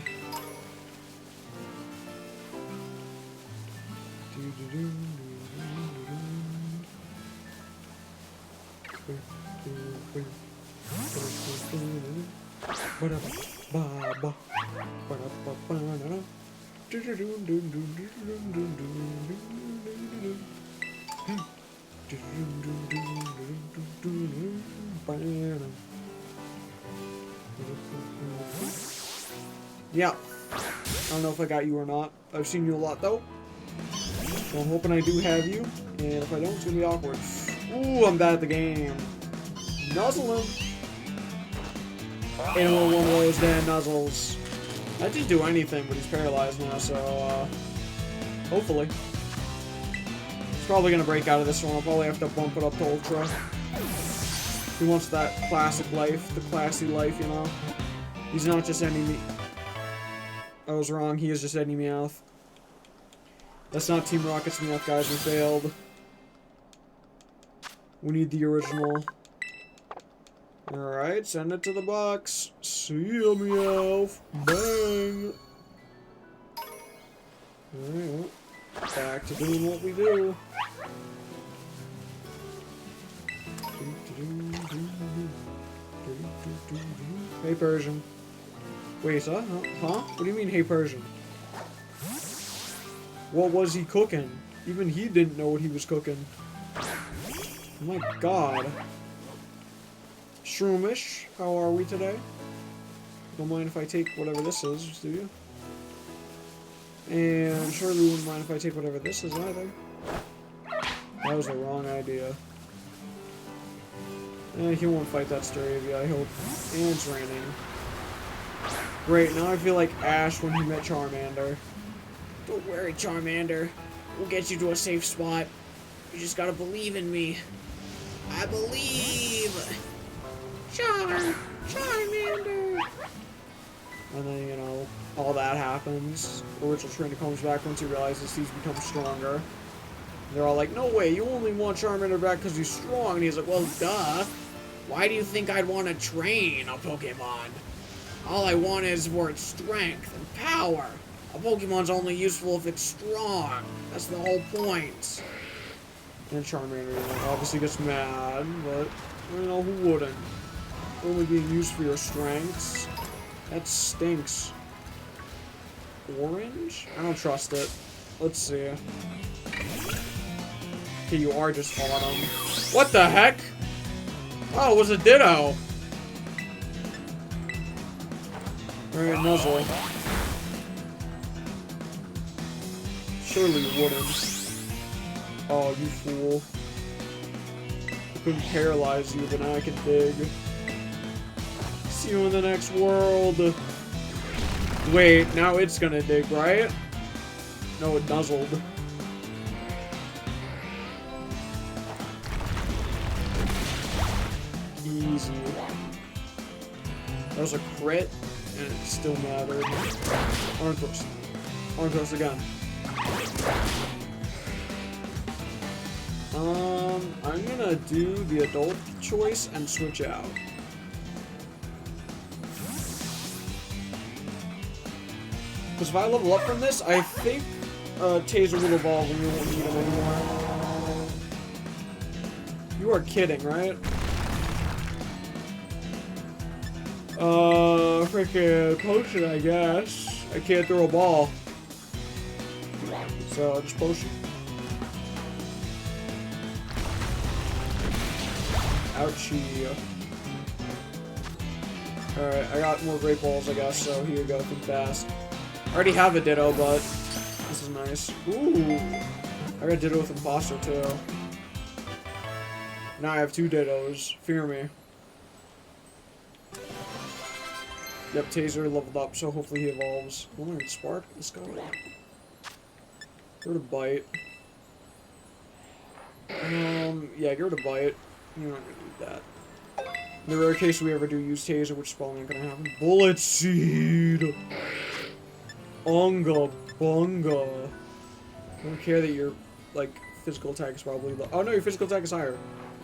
Yeah. I don't know if I got you or not. I've seen you a lot though. So I'm hoping I do have you. And if I don't, it's gonna be awkward. Ooh, I'm bad at the game. Nuzzle him. And one of those damn nuzzles. That didn't do anything, but he's paralyzed now, so hopefully. He's probably gonna break out of this one. I'll probably have to bump it up to Ultra. He wants that classic life, the classy life, you know? He's not just any me. I was wrong, he is just any Meowth. That's not Team Rocket's Meowth, guys, we failed. We need the original. Alright, send it to the box. See ya, Meowth. Bang! Alright, back to doing what we do. Hey, Persian. Wait, huh? What do you mean, hey, Persian? What was he cooking? Even he didn't know what he was cooking. Oh my god. Shroomish, how are we today? Don't mind if I take whatever this is, do you? And surely you wouldn't mind if I take whatever this is either. That was the wrong idea. He won't fight that Staravia, I hope. And it's raining. Great, now I feel like Ash when he met Charmander. Don't worry, Charmander. We'll get you to a safe spot. You just gotta believe in me. I believe! Charmander! And then, you know, all that happens. Original Trainer comes back once he realizes he's become stronger. They're all like, no way, you only want Charmander back because he's strong. And he's like, well, duh. Why do you think I'd want to train a Pokemon? All I want is for its strength and power. A Pokemon's only useful if it's strong. That's the whole point. And Charmander, you know, obviously gets mad, but, you know, who wouldn't? Only being used for your strengths. That stinks. Orange? I don't trust it. Let's see. Okay, you are just autumn. What the heck? Oh, it was a Ditto. Alright, Nuzzle. Surely you wouldn't. Oh, you fool. I couldn't paralyze you, but now I can dig. See you in the next world. Wait, now it's gonna dig, right? No, it nuzzled. Easy. That was a crit, and it still mattered. Arm thrust. Arm thrust again. I'm gonna do the adult choice and switch out. Because if I level up from this, I think Taser will evolve and we won't need him anymore. You are kidding, right? Freaking potion, I guess. I can't throw a ball. So, just potion. Ouchie. Alright, I got more great balls, I guess, so here you go, think fast. I already have a Ditto, but this is nice. Ooh. I got Ditto with Imposter, too. Now I have 2 Dittos. Fear me. Yep, Taser leveled up, so hopefully he evolves. Well, Spark, let's go. Go to Bite. Yeah, go to Bite. You're not gonna need that. In the rare case we ever do use Taser, which is probably not gonna happen. Bullet Seed! Unga Bunga. I don't care that your, like, physical attack is probably low. Oh no, your physical attack is higher.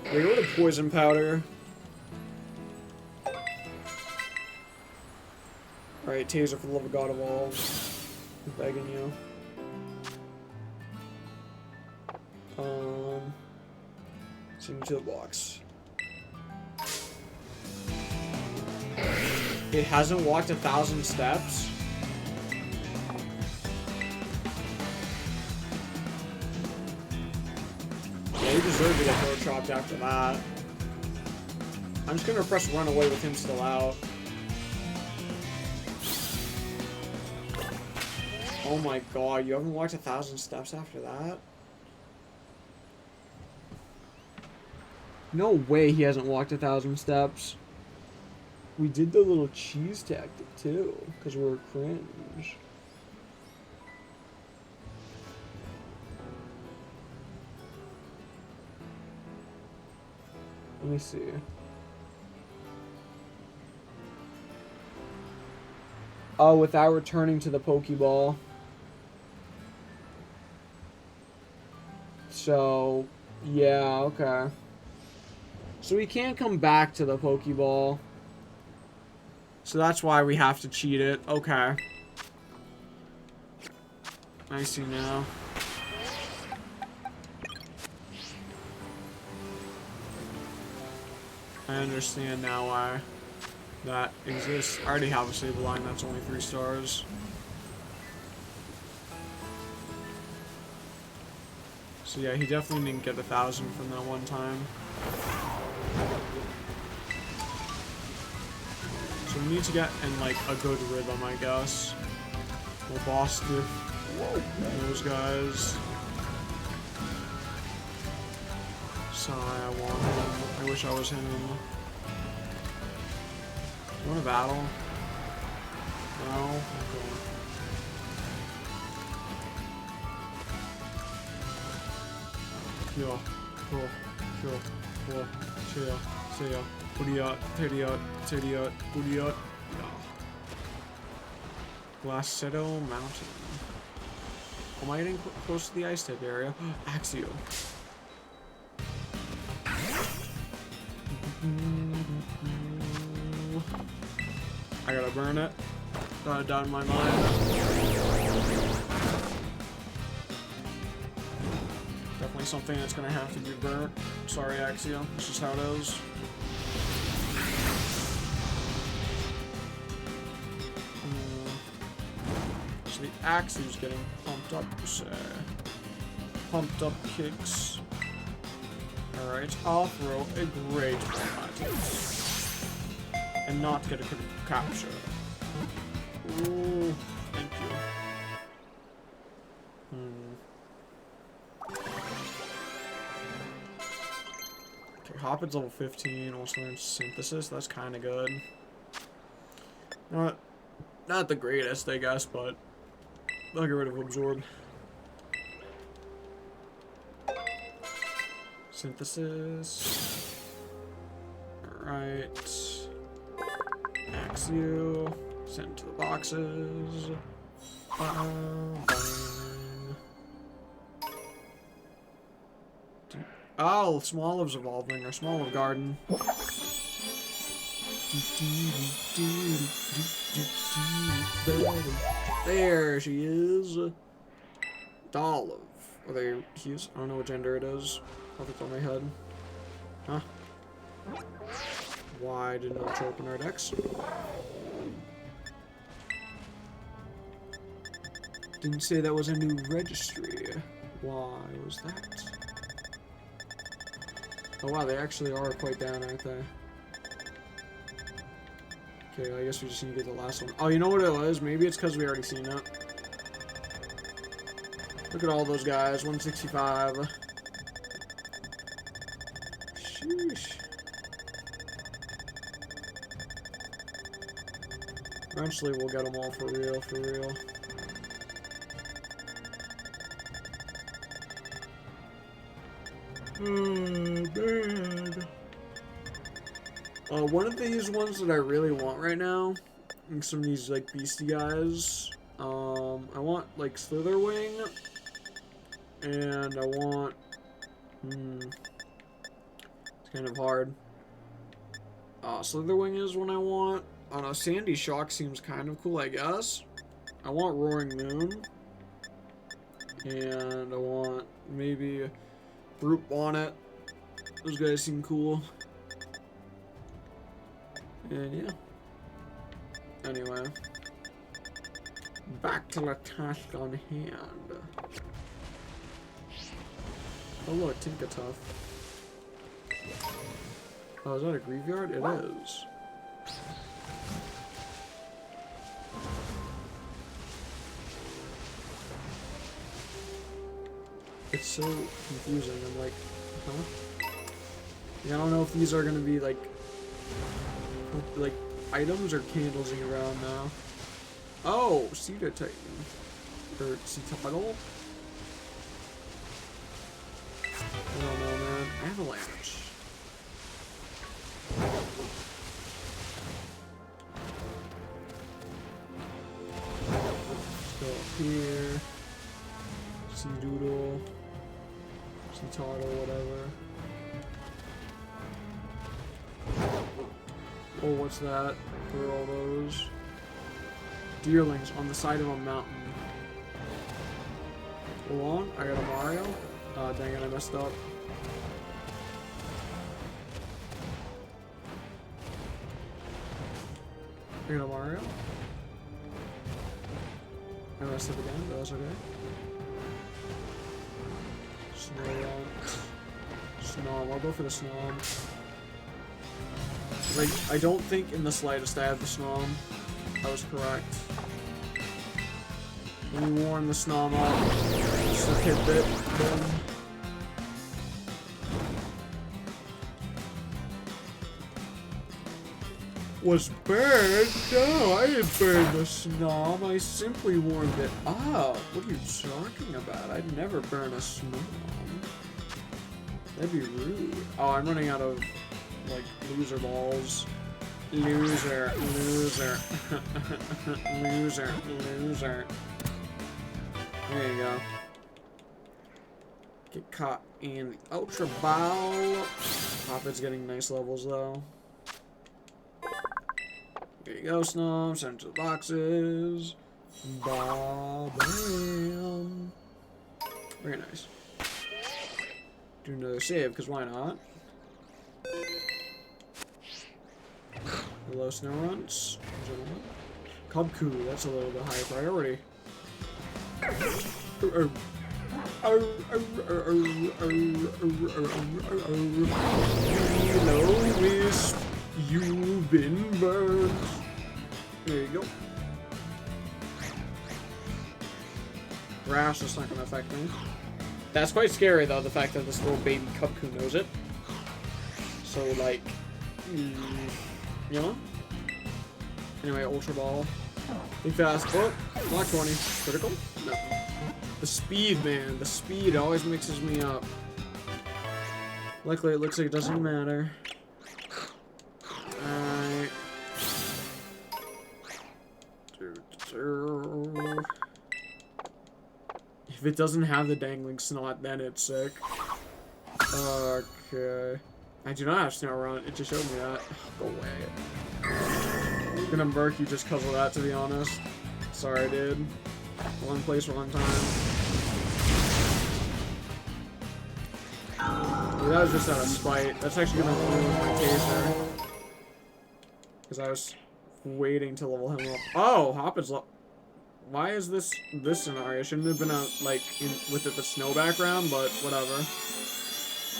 Yeah, go to Poison Powder. Alright, Taser for the love of God evolves. I'm begging you. Send me to the box. It hasn't walked 1,000 steps? Yeah, you deserve to get throat chopped after that. I'm just gonna press run away with him still out. Oh my god, you haven't walked 1,000 steps after that? No way he hasn't walked 1,000 steps. We did the little cheese tactic too, because we're cringe. Let me see. Oh, without returning to the Pokeball. So, yeah, okay. So we can't come back to the Pokeball. So that's why we have to cheat it. Okay. I see now. I understand now why that exists. I already have a Sableye that's only 3 stars. So yeah, he definitely didn't get 1,000 from that one time. So we need to get in like a good rhythm, I guess. We'll boss those guys. Sorry, I want him. I wish I was him. You want to battle? No? Okay. Kill. Cool. Kill. Cool. Chill. See ya. Idiot. Idiot. Idiot. Idiot. Glacedo Mountain. Am I getting close to the ice type area? Axio. I gotta burn it. Got it down in my mind. Definitely something that's gonna have to be burnt. Sorry, Axio. This is how it is. So the Axio's getting pumped up, you say. Pumped up kicks. Alright, I'll throw a great Pokedex. And not get a critical capture. Ooh, thank you. Okay, Hoppin's level 15, also learns Synthesis, that's kinda good. Not the greatest, I guess, but I'll get rid of Absorb. Synthesis. Alright. Axio. Send to the boxes. Oh, Smolive's evolving, or Smolive Garden. There she is. Olive. Are they hues? I don't know what gender it is. Off the top of my head. Huh? Why did not show up in our decks? Didn't say that was a new registry. Why was that? Oh wow, they actually are quite down, aren't they? Okay, I guess we just need to get the last one. Oh, you know what it was? Maybe it's because we already seen it. Look at all those guys. 165. Sheesh. Eventually we'll get them all for real, for real. Oh, man. One of these ones that I really want right now, and some of these, like, beastie guys, I want, like, Slitherwing, and I want, it's kind of hard. Slitherwing is one I want. I don't know, Sandy Shock seems kind of cool, I guess. I want Roaring Moon, and I want maybe Brute Bonnet. Those guys seem cool. And yeah. Anyway. Back to the task on hand. Oh look, Tinkatuff. Oh, is that a graveyard? It is. It's so confusing. I'm like, huh? Yeah, I don't know if these are gonna be like items or candles around now. Oh, Cedar Titan. Or Citadel? I don't know, man. Avalanche. Let's go up here. Sea-Doodle. Sea-Toddle, whatever. Oh, what's that? For all those deerlings on the side of a mountain. Hold on, I got a Mario. Dang it, I messed up. I got a Mario. I messed up again, but that's okay. Snom. I'll go for the Snom. Like, I don't think in the slightest I have the Snom. I was correct. When we warm the Snom up, just a tidbit. Was burned? No, I didn't burn the Snom. I simply warmed it up. What are you talking about? I'd never burn a Snom. That'd be rude. Oh, I'm running out of, like, loser balls. Loser. Loser. Loser. Loser. There you go. Get caught in the Ultra Ball. Hoppet's getting nice levels, though. There you go, Snom. Send it to the boxes. Bam. Very nice. Do another save, because why not? Hello, Snow Runts. Gentlemen. Cubcoo, that's a little bit higher priority. Hello, Wisp. You've been burned. There you go. Rash is not going to affect me. That's quite scary, though, the fact that this little baby Cubcoo knows it. So, like, you know? Anyway, Ultra Ball. Think fast. Oh, Block 20. Critical? No. The speed, man. The speed always mixes me up. Luckily, it looks like it doesn't matter. Alright. If it doesn't have the dangling snot, then it's sick. Okay. I do not have Snow Run. It just showed me that. Go away. I'm gonna murk you just because of that, to be honest. Sorry, dude. One place, one time. That was just out of spite. That's actually gonna ruin my taser. Because I was waiting to level him up. Oh, Hop is why is this scenario? Shouldn't have been with the snow background, but whatever.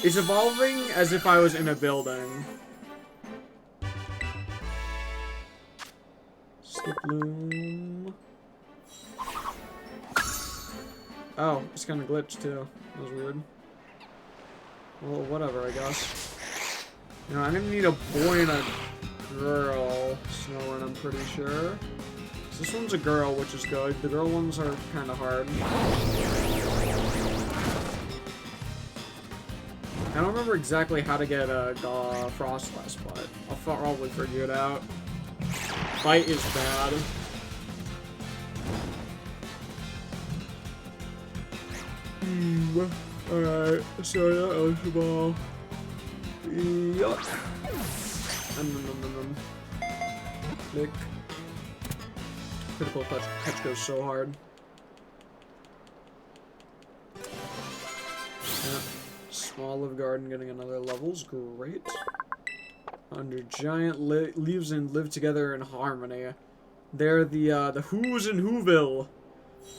It's evolving as if I was in a building. Skip Loom. Oh, it's kind of glitched too. That was weird. Well, whatever, I guess. You know, I'm gonna need a boy and a girl, Snowrun, I'm pretty sure. So this one's a girl, which is good. The girl ones are kind of hard. I don't remember exactly how to get a Frostless, but I'll probably figure it out. Fight is bad. Alright, so yeah, Ultra Ball. Yuck. Lick. Critical touch goes so hard. Yeah. Small Live Garden getting another level's great. Under giant leaves and live together in harmony. They're the Who's in Whoville.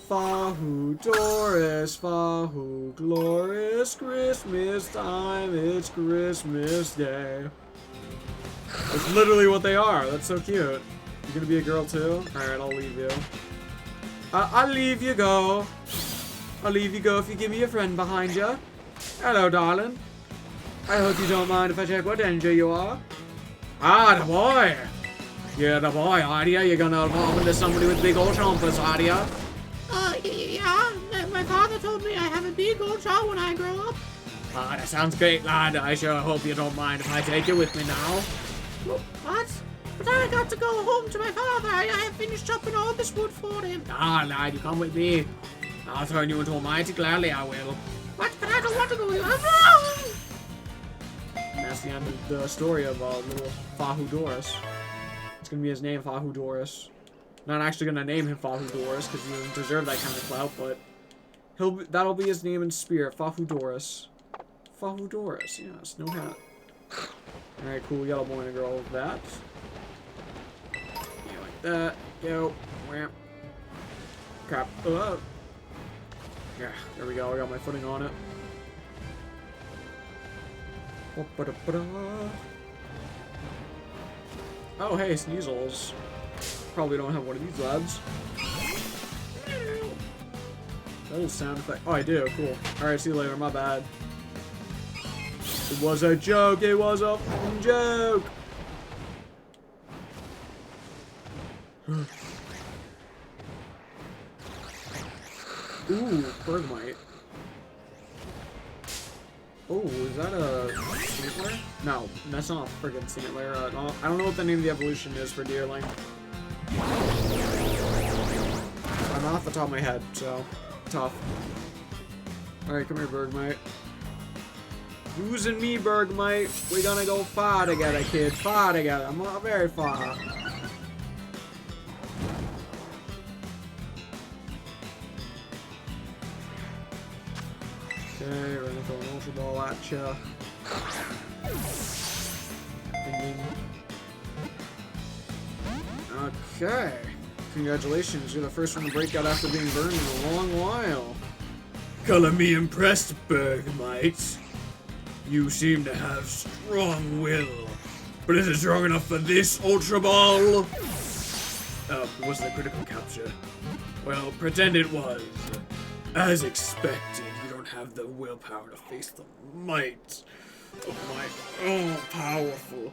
Fahu Doris, Fahu glorious Christmas time, it's Christmas Day. That's literally what they are. That's so cute. You gonna be a girl too? Alright, I'll leave you. I'll leave you go. I'll leave you go if you give me a friend behind you. Hello, darling. I hope you don't mind if I check what danger you are. Ah, the boy. Yeah, the boy, are ya? You're gonna evolve into somebody with big old chompers, are ya? Yeah. My father told me I have a big old chow when I grow up. Ah, that sounds great, lad. I sure hope you don't mind if I take you with me now. What? But I got to go home to my father. I have finished chopping all this wood for him. Ah, lad, you come with me. I'll turn you into a mighty gladly, I will. What? But I don't want to go with you. I'm wrong! And that's the end of the story of little Fahu Doris. It's gonna be his name, Fahu Doris. Not actually gonna name him Fahu Doris because he doesn't deserve that kind of clout, but that'll be his name in spirit, Fahu Doris. Fahu Doris, yes, no hat. Alright, cool, yellow boy and a girl with that. Yeah, like that. Go. Wham. Crap. Yeah, there we go. I got my footing on it. Oh, hey, Sneasels. Probably don't have one of these lads. That little sound effect. Oh, I do. Cool. Alright, see you later. My bad. It was a joke. It was a f***ing joke. Ooh, Bergmite. Oh, is that a Stantler? No, that's not a friggin' Stantler. I don't know what the name of the evolution is for Deerling. I'm not off the top of my head, so tough. Alright, come here, Bergmite. Who's and me, Bergmite? We're gonna go far together, kid. Far together. Very far. Okay, we're gonna throw an Ultra Ball at ya. Okay. Congratulations, you're the first one to break out after being burned in a long while. Color me impressed, Bergmite. You seem to have strong will. But is it strong enough for this Ultra Ball? Was the critical capture? Well, pretend it was. As expected, you don't have the willpower to face the might of my all-powerful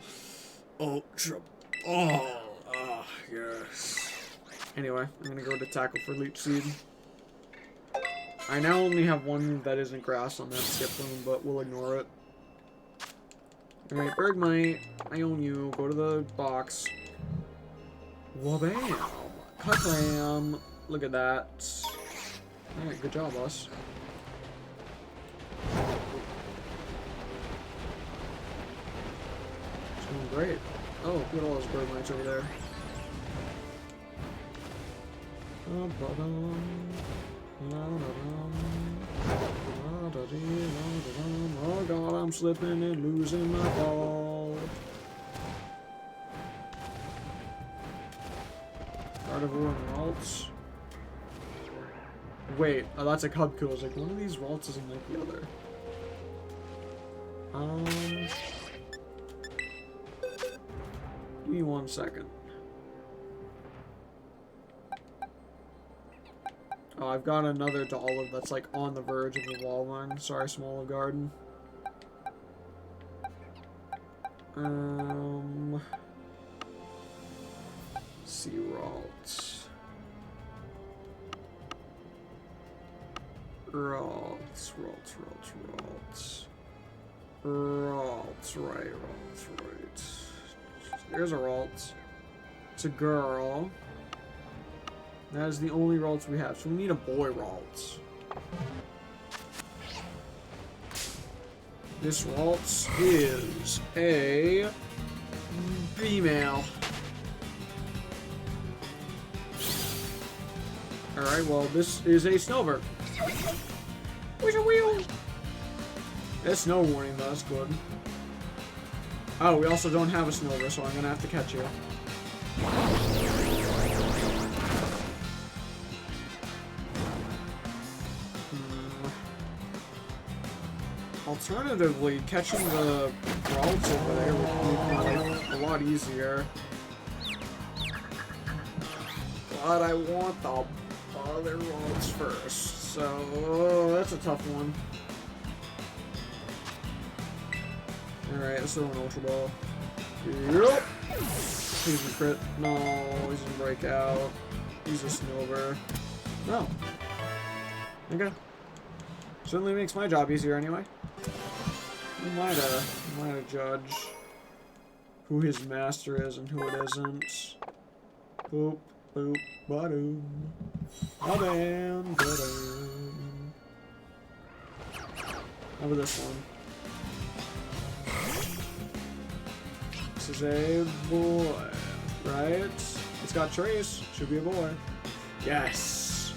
Ultra Ball. Ah, yes. Anyway, I'm gonna go to tackle for Leech Seed. I now only have one that isn't grass on that skip room, but we'll ignore it. Alright, Bergmite, I own you. Go to the box. Wabam! Cut-lam! Look at that. Alright, good job, boss. It's going great. Oh, look at all those Bergmites over there. Oh god, I'm I'm slipping and losing my ball. Gardevoir and Ralts. Wait, oh, that's a Cubkill. I was like, one of these Ralts isn't like the other. Give me 1 second. Oh, I've got another Olive that's like on the verge of evolving. Sorry, Small Garden. See Ralts. Ralts, right. There's a Ralts. It's a girl. That is the only Ralts we have, so we need a boy Ralts. This Ralts is a female. Alright, well, this is a Snowbird. Where's your wheel? It's snow warning, though. That's good. Oh, we also don't have a Snowbird, so I'm gonna have to catch you. Alternatively, catching the Ralts over there would be like a lot easier. But I want the other Ralts first, so that's a tough one. Alright, let's throw an Ultra Ball. Yep! He's a crit. No, he's a breakout. He's a Snowbird. No. Okay. Certainly makes my job easier anyway. Who am I to judge who his master is and who it isn't? Boop, boop, ba-doom. Ba-bam, ba-doom. How about this one? This is a boy, right? It's got Trace. Should be a boy. Yes!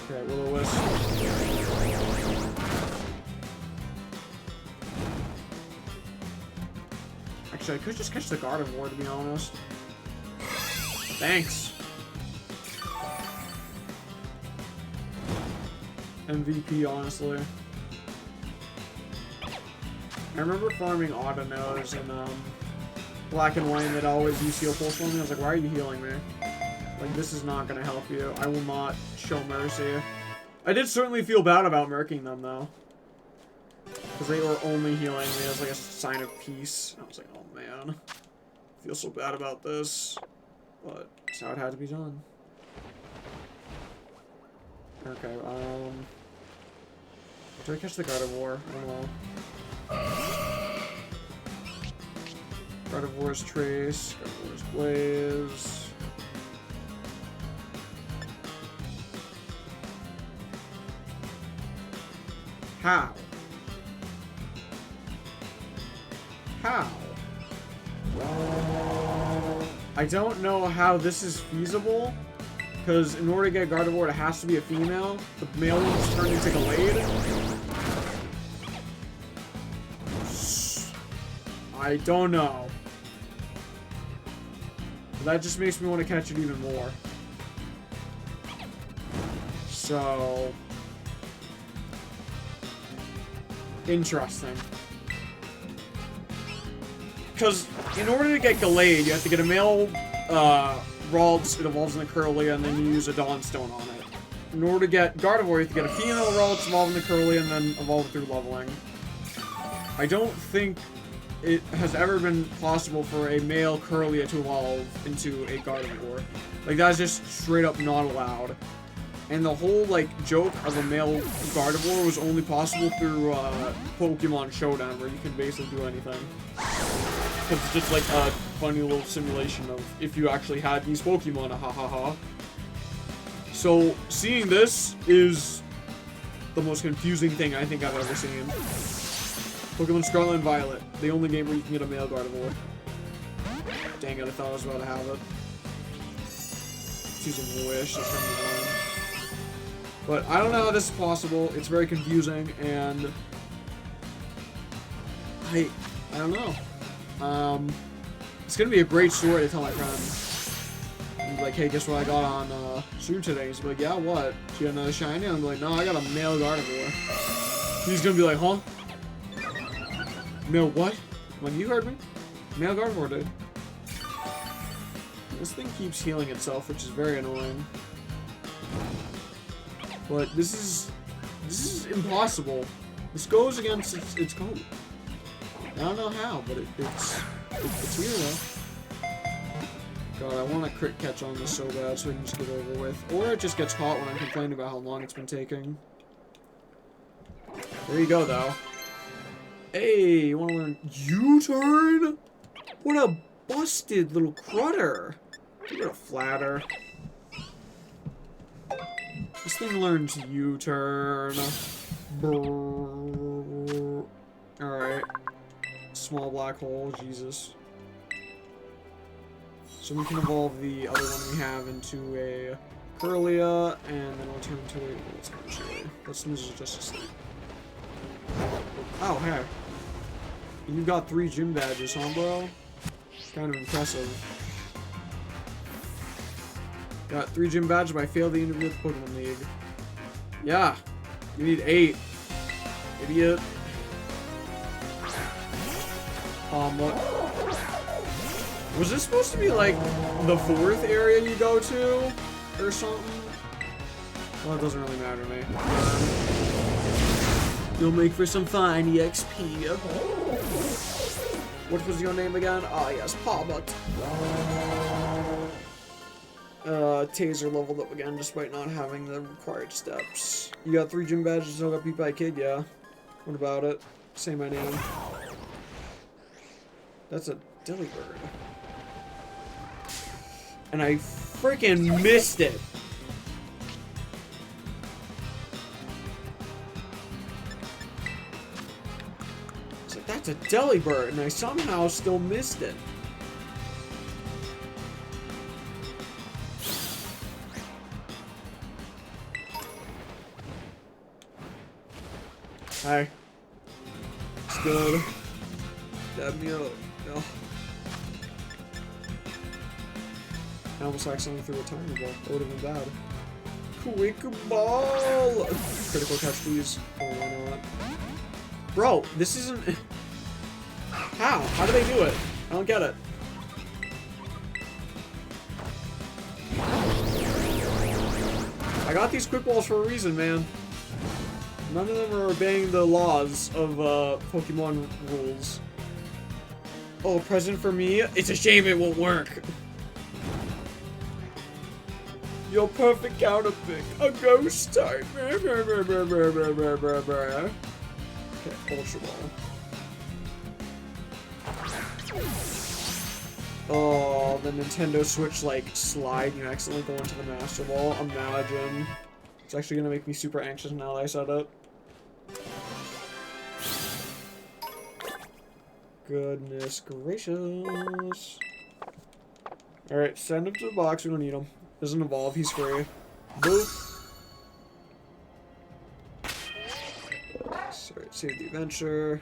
Okay, Will-O-Wisp. Actually, I could just catch the Gardevoir, to be honest. Thanks! MVP, honestly. I remember farming Autonose in Black and White, and they'd always use Heal Pulse for me. I was like, why are you healing me? Like, this is not gonna help you. I will not show mercy. I did certainly feel bad about murking them, though. Because they were only healing me as, like, a sign of peace. I was like, oh, man. I feel so bad about this. But that's how it had to be done. Okay, do I catch the Gardevoir? I don't know. Gardevoir's Trace, Gardevoir's Blaze. How? How? I don't know how this is feasible, because in order to get Gardevoir, it has to be a female. The male one's turned into Gallade. I don't know. But that just makes me want to catch it even more. So... interesting. Because in order to get Gallade, you have to get a male Ralts, it evolves in the Curly, and then you use a Dawnstone on it. In order to get Gardevoir, you have to get a female Ralts, evolve in the Curly, and then evolve it through leveling. I don't think it has ever been possible for a male Curlia to evolve into a Gardevoir. Like, that's just straight up not allowed. And the whole, like, joke of a male Gardevoir was only possible through Pokemon Showdown, where you can basically do anything. It's just like a funny little simulation of if you actually had these Pokemon, ha ha ha. So, seeing this is the most confusing thing I think I've ever seen. Pokemon Scarlet and Violet, the only game where you can get a male Gardevoir. Dang it, I thought I was about to have it. It's using Wish, that's kind of annoying. But I don't know how this is possible. It's very confusing, and I don't know. It's gonna be a great story to tell my friend. I'm like, hey, guess what I got on stream today? He's like, yeah, what? Did you get another shiny? I'm like, no, I got a male Gardevoir. He's gonna be like, huh? Male what? I'm like, you heard me. Male Gardevoir, dude. This thing keeps healing itself, which is very annoying. But this is impossible. This goes against its code. I don't know how, but it's here though. God, I want to crit catch on this so bad so we can just get it over with. Or it just gets caught when I'm complaining about how long it's been taking. There you go, though. Hey, you want to learn U-turn? What a busted little crutter. What a flatter. This thing learns U-turn. Alright. Small black hole, Jesus. So we can evolve the other one we have into a Curlia, and then we'll turn to a... Let's actually... Let's use just a sleep. Oh, hey. You got 3 gym badges, huh, bro? Kind of impressive. Got 3 gym badges, but I failed the interview with the Pokemon League. Yeah. You need 8. Idiot. What? Was this supposed to be, like, the 4th area you go to? Or something? Well, it doesn't really matter to me. You'll make for some fine EXP. What was your name again? Ah, yes, Palmut. Taser leveled up again despite not having the required steps. You got 3 gym badges, still got beat by a kid, yeah. What about it? Say my name. That's a Delibird. And I freaking missed it. It's like, that's a Delibird, and I somehow still missed it. Hi. It's good. Dab me up. No. I almost accidentally threw a tiny ball. That would have been bad. Quick ball! Critical catch, please. Oh, why not? Bro, this isn't... How? How do they do it? I don't get it. I got these quick balls for a reason, man. None of them are obeying the laws of Pokemon rules. Oh, a present for me? It's a shame it won't work. Your perfect counterpick, a ghost type. Okay, Ultra Ball. Oh, the Nintendo Switch, like, slide, you accidentally go into the Master Ball. Imagine. It's actually gonna make me super anxious now that I said it. Goodness gracious. Alright, send him to the box, we don't need him. Doesn't evolve, he's free. Boop. Sorry, save the adventure.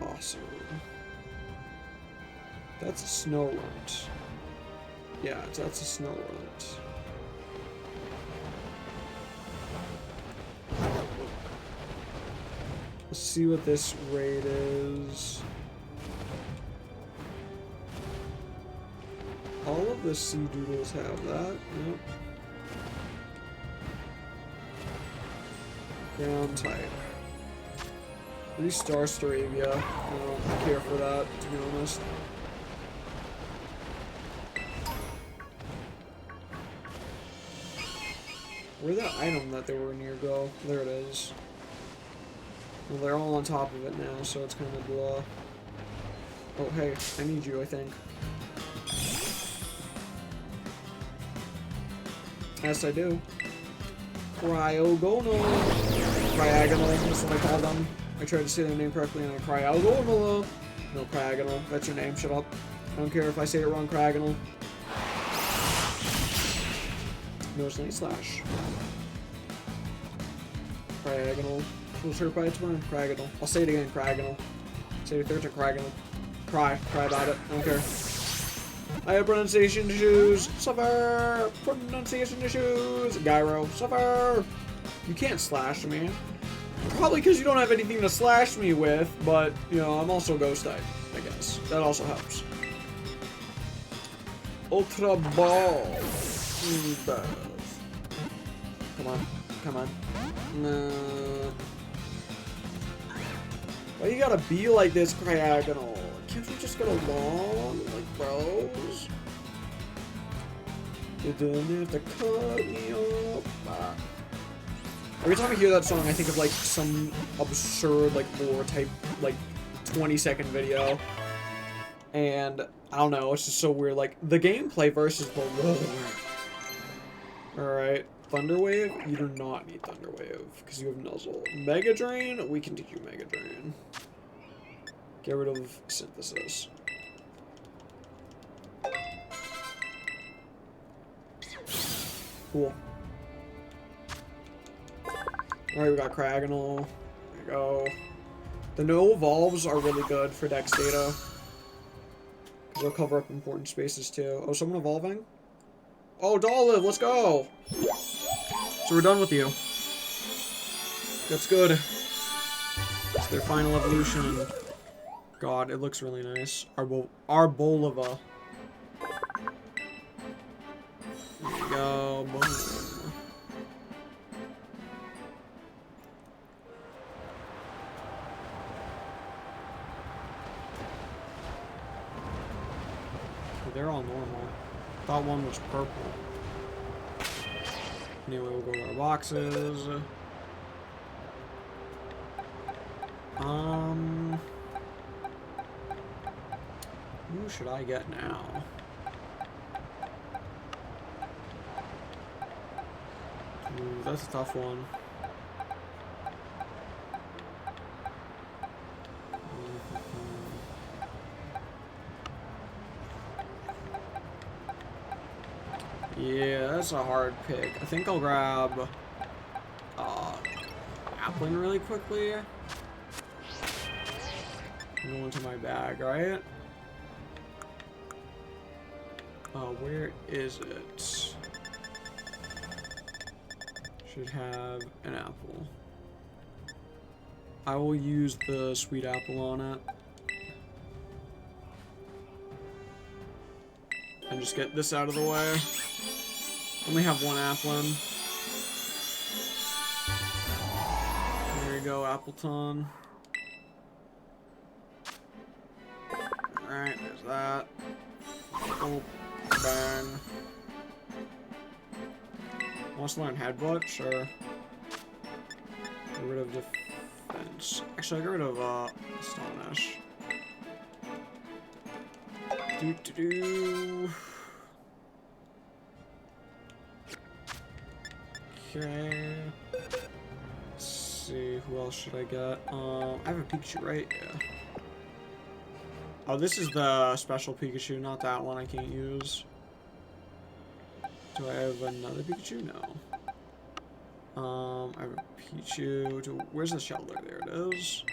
Awesome. That's a snow runt. Yeah, that's a snow runt. Let's see what this raid is. All of the sea doodles have that. Yep. Ground type. 3-star Staravia. I don't care for that, to be honest. Where'd that item that they were near go? There it is. Well, they're all on top of it now, so it's kind of blah. Oh, hey, I need you, I think. Yes, I do. Cryogonal. Cryogonal, that's what I call them. I tried to say their name correctly, and I Cryogonal. No, Cryogonal. That's your name, shut up. I don't care if I say it wrong, Cryogonal. No, it's Night Slash. Cryagonal. Close her by its worm. Cryagonal. I'll say it again. Cryagonal. Say it third to Cryagonal. Cry. Cry about it. I don't care. I have pronunciation issues. Suffer. Pronunciation issues. Gyro. Suffer. You can't slash me. Probably because you don't have anything to slash me with, but, you know, I'm also ghost type, I guess. That also helps. Ultra Ball. Come on. Come on. No. Why you gotta be like this, Cryagonal? Can't we just get along like bros? You don't have to cut me off. Every time I hear that song, I think of like some absurd like lore type like 20-second video, and I don't know, it's just so weird. Like the gameplay versus the lore. All right, Thunder Wave. You do not need Thunder Wave because you have Nuzzle. Mega Drain. We can teach you Mega Drain. Get rid of Synthesis. Cool. Alright, we got Cryagonal. There we go. The no evolves are really good for Dex data. Because they'll cover up important spaces too. Oh, someone evolving? Oh, Dolliv, let's go! So we're done with you. That's good. It's their final evolution. God, it looks really nice. Arbolova. There you go. Boom. They're all normal. Thought one was purple. Anyway, we'll go to our boxes. Who should I get now? Ooh, that's a tough one. Yeah, that's a hard pick. I think I'll grab Applin really quickly. Go into my bag, right? Where is it? Should have an apple. I will use the sweet apple on it. And just get this out of the way. Only have one Applin. There you go, Appleton. Alright, there's that. Oh, bang. Wants to learn Headbutt? Sure. Get rid of defense. Actually, I'll get rid of Astonish. Doo-doo-doo. Okay. Let's see, who else should I get? I have a Pikachu, right? Yeah. Oh, this is the special Pikachu, not that one I can't use. Do I have another Pikachu? No. I have a Pichu. Where's the shelter? There it is.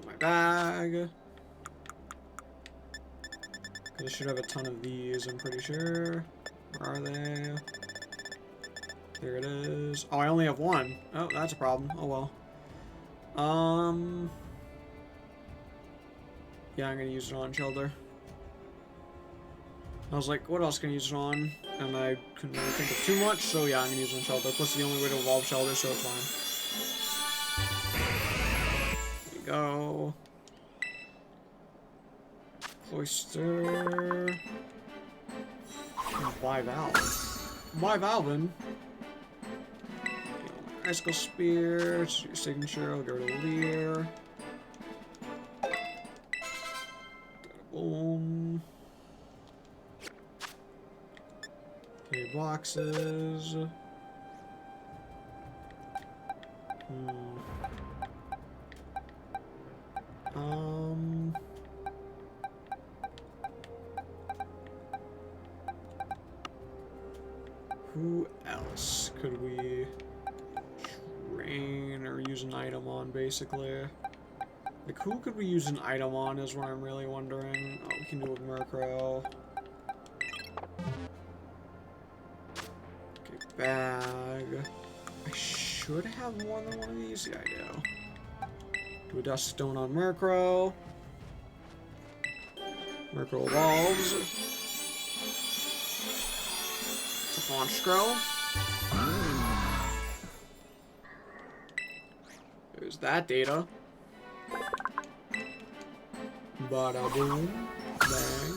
My bag. I should have a ton of these, I'm pretty sure. Where are they? There it is. Oh, I only have one. Oh, that's a problem. Oh well. Yeah, I'm gonna use it on Shelter. I was like, what else can I use it on? And I couldn't really think of too much, so yeah, I'm gonna use it on Shelter. Plus, it's the only way to evolve Shelter, so it's fine. There you go. Cloister. Bivalve. Icicle Spear. It's your signature. I'll go to Leer. Boom. Okay, boxes. who else could we train or use an item on, basically? Like, who could we use an item on is what I'm really wondering. Oh, we can do it with Murkrow. Okay, bag. I should have more than one of these. Yeah, I do. Do a Dust Stone on Murkrow. Murkrow evolves. It's a Honchkrow. There's that data. Bada boom. Bang.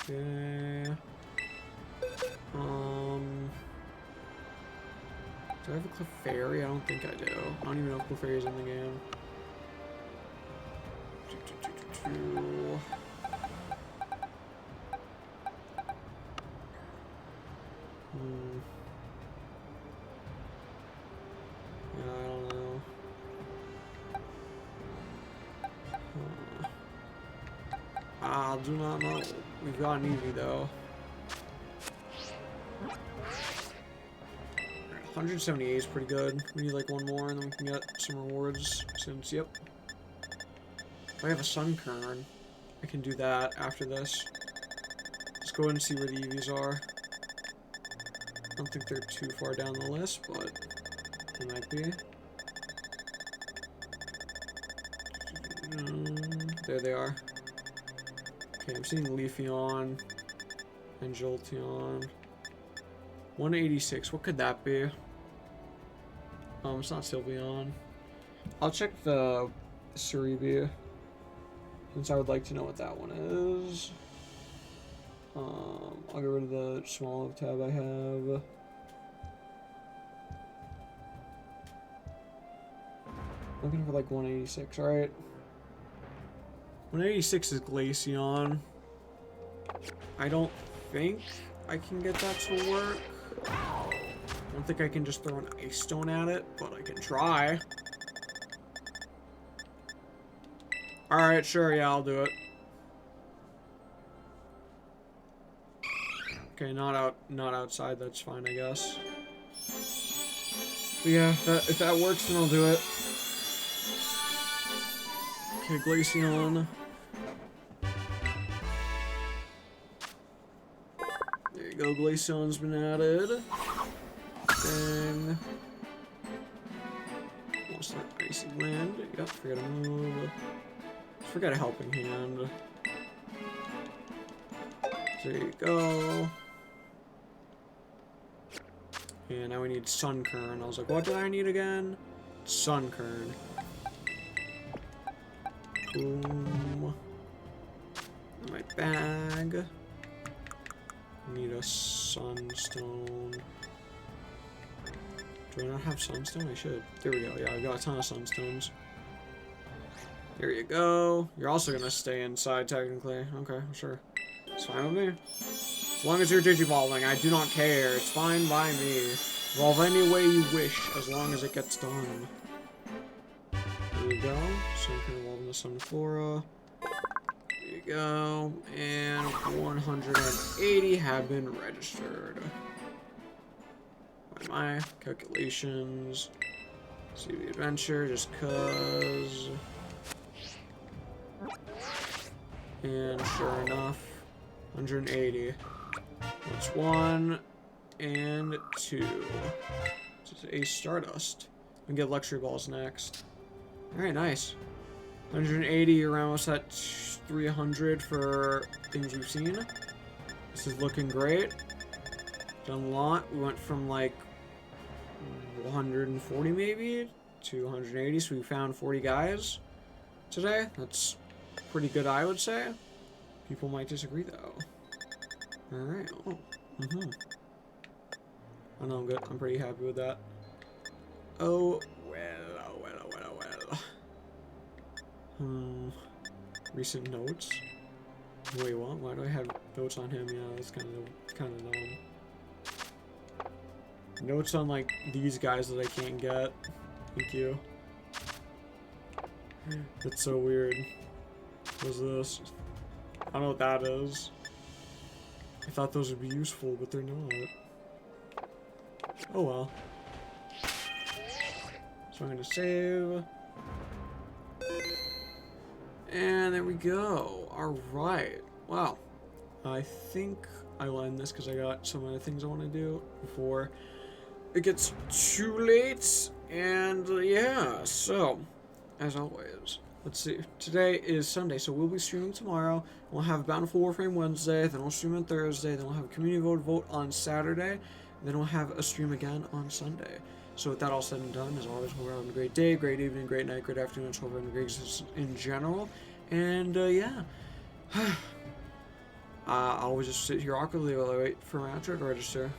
Okay. Do I have a Clefairy? I don't think I do. I don't even know if Clefairy's in the game. Yeah, I don't know. I do not know. We've got an Eevee though. 178 is pretty good. We need like one more and then we can get some rewards since, yep. If I have a Sunkern, I can do that after this. Let's go ahead and see where the Eevees are. I don't think they're too far down the list, but they might be. There they are. Okay, I'm seeing Leafeon and Jolteon. 186, what could that be? It's not Sylveon. I'll check the Cerebi, since I would like to know what that one is. I'll get rid of the small tab I have. Looking for like 186, alright. 186 is Glaceon. I don't think I can get that to work. I don't think I can just throw an Ice Stone at it, but I can try. Alright, sure, yeah, I'll do it. Okay, not outside, that's fine, I guess. But yeah, if that works, then I'll do it. Okay, Glaceon. There you go, Glaceon's been added. Then almost an Icy Wind. Yep, forgot to move. Forgot a Helping Hand. There you go. And now we need Sunkern. I was like, what did I need again? Sunkern. Boom. In my bag. Need a Sunstone. Do I not have Sunstone? I should. There we go. Yeah, I've got a ton of Sunstones. There you go. You're also gonna stay inside, technically. Okay, sure. It's fine with me. As long as you're Digivolving, I do not care. It's fine by me. Evolve any way you wish, as long as it gets done. There you go. Sunkern evolving the Sunflora. There you go. And 180 have been registered. By my calculations. See the adventure, just cause. And sure enough, 180. That's 1 and 2. This is a Stardust. We can get Luxury Balls next. Alright, nice. 180, you're almost at 300 for things we've seen. This is looking great. Done a lot. We went from like 140 maybe to 180, so we found 40 guys today. That's pretty good, I would say. People might disagree though. Alright, oh. Oh no, I'm good. I'm pretty happy with that. Oh, well, oh, well, oh, well, oh, well. Recent notes? Wait, what? Why do I have notes on him? Yeah, that's kind of dumb. Notes on, like, these guys that I can't get. Thank you. That's so weird. What's this? I don't know what that is. I thought those would be useful, but they're not. Oh well. So I'm gonna save. And there we go. Alright. Wow. I think I will end this because I got some other things I want to do before it gets too late. And yeah, so as always, let's see. Today is Sunday, so we'll be streaming tomorrow. We'll have Bountiful Warframe Wednesday, then we'll stream on Thursday, then we'll have a community vote on Saturday, then we'll have a stream again on Sunday. So with that all said and done, as always, hope you're having a great day, great evening, great night, great afternoon, hope you're having a great existence in general. And yeah. I'll just sit here awkwardly while I wait for my outro to register.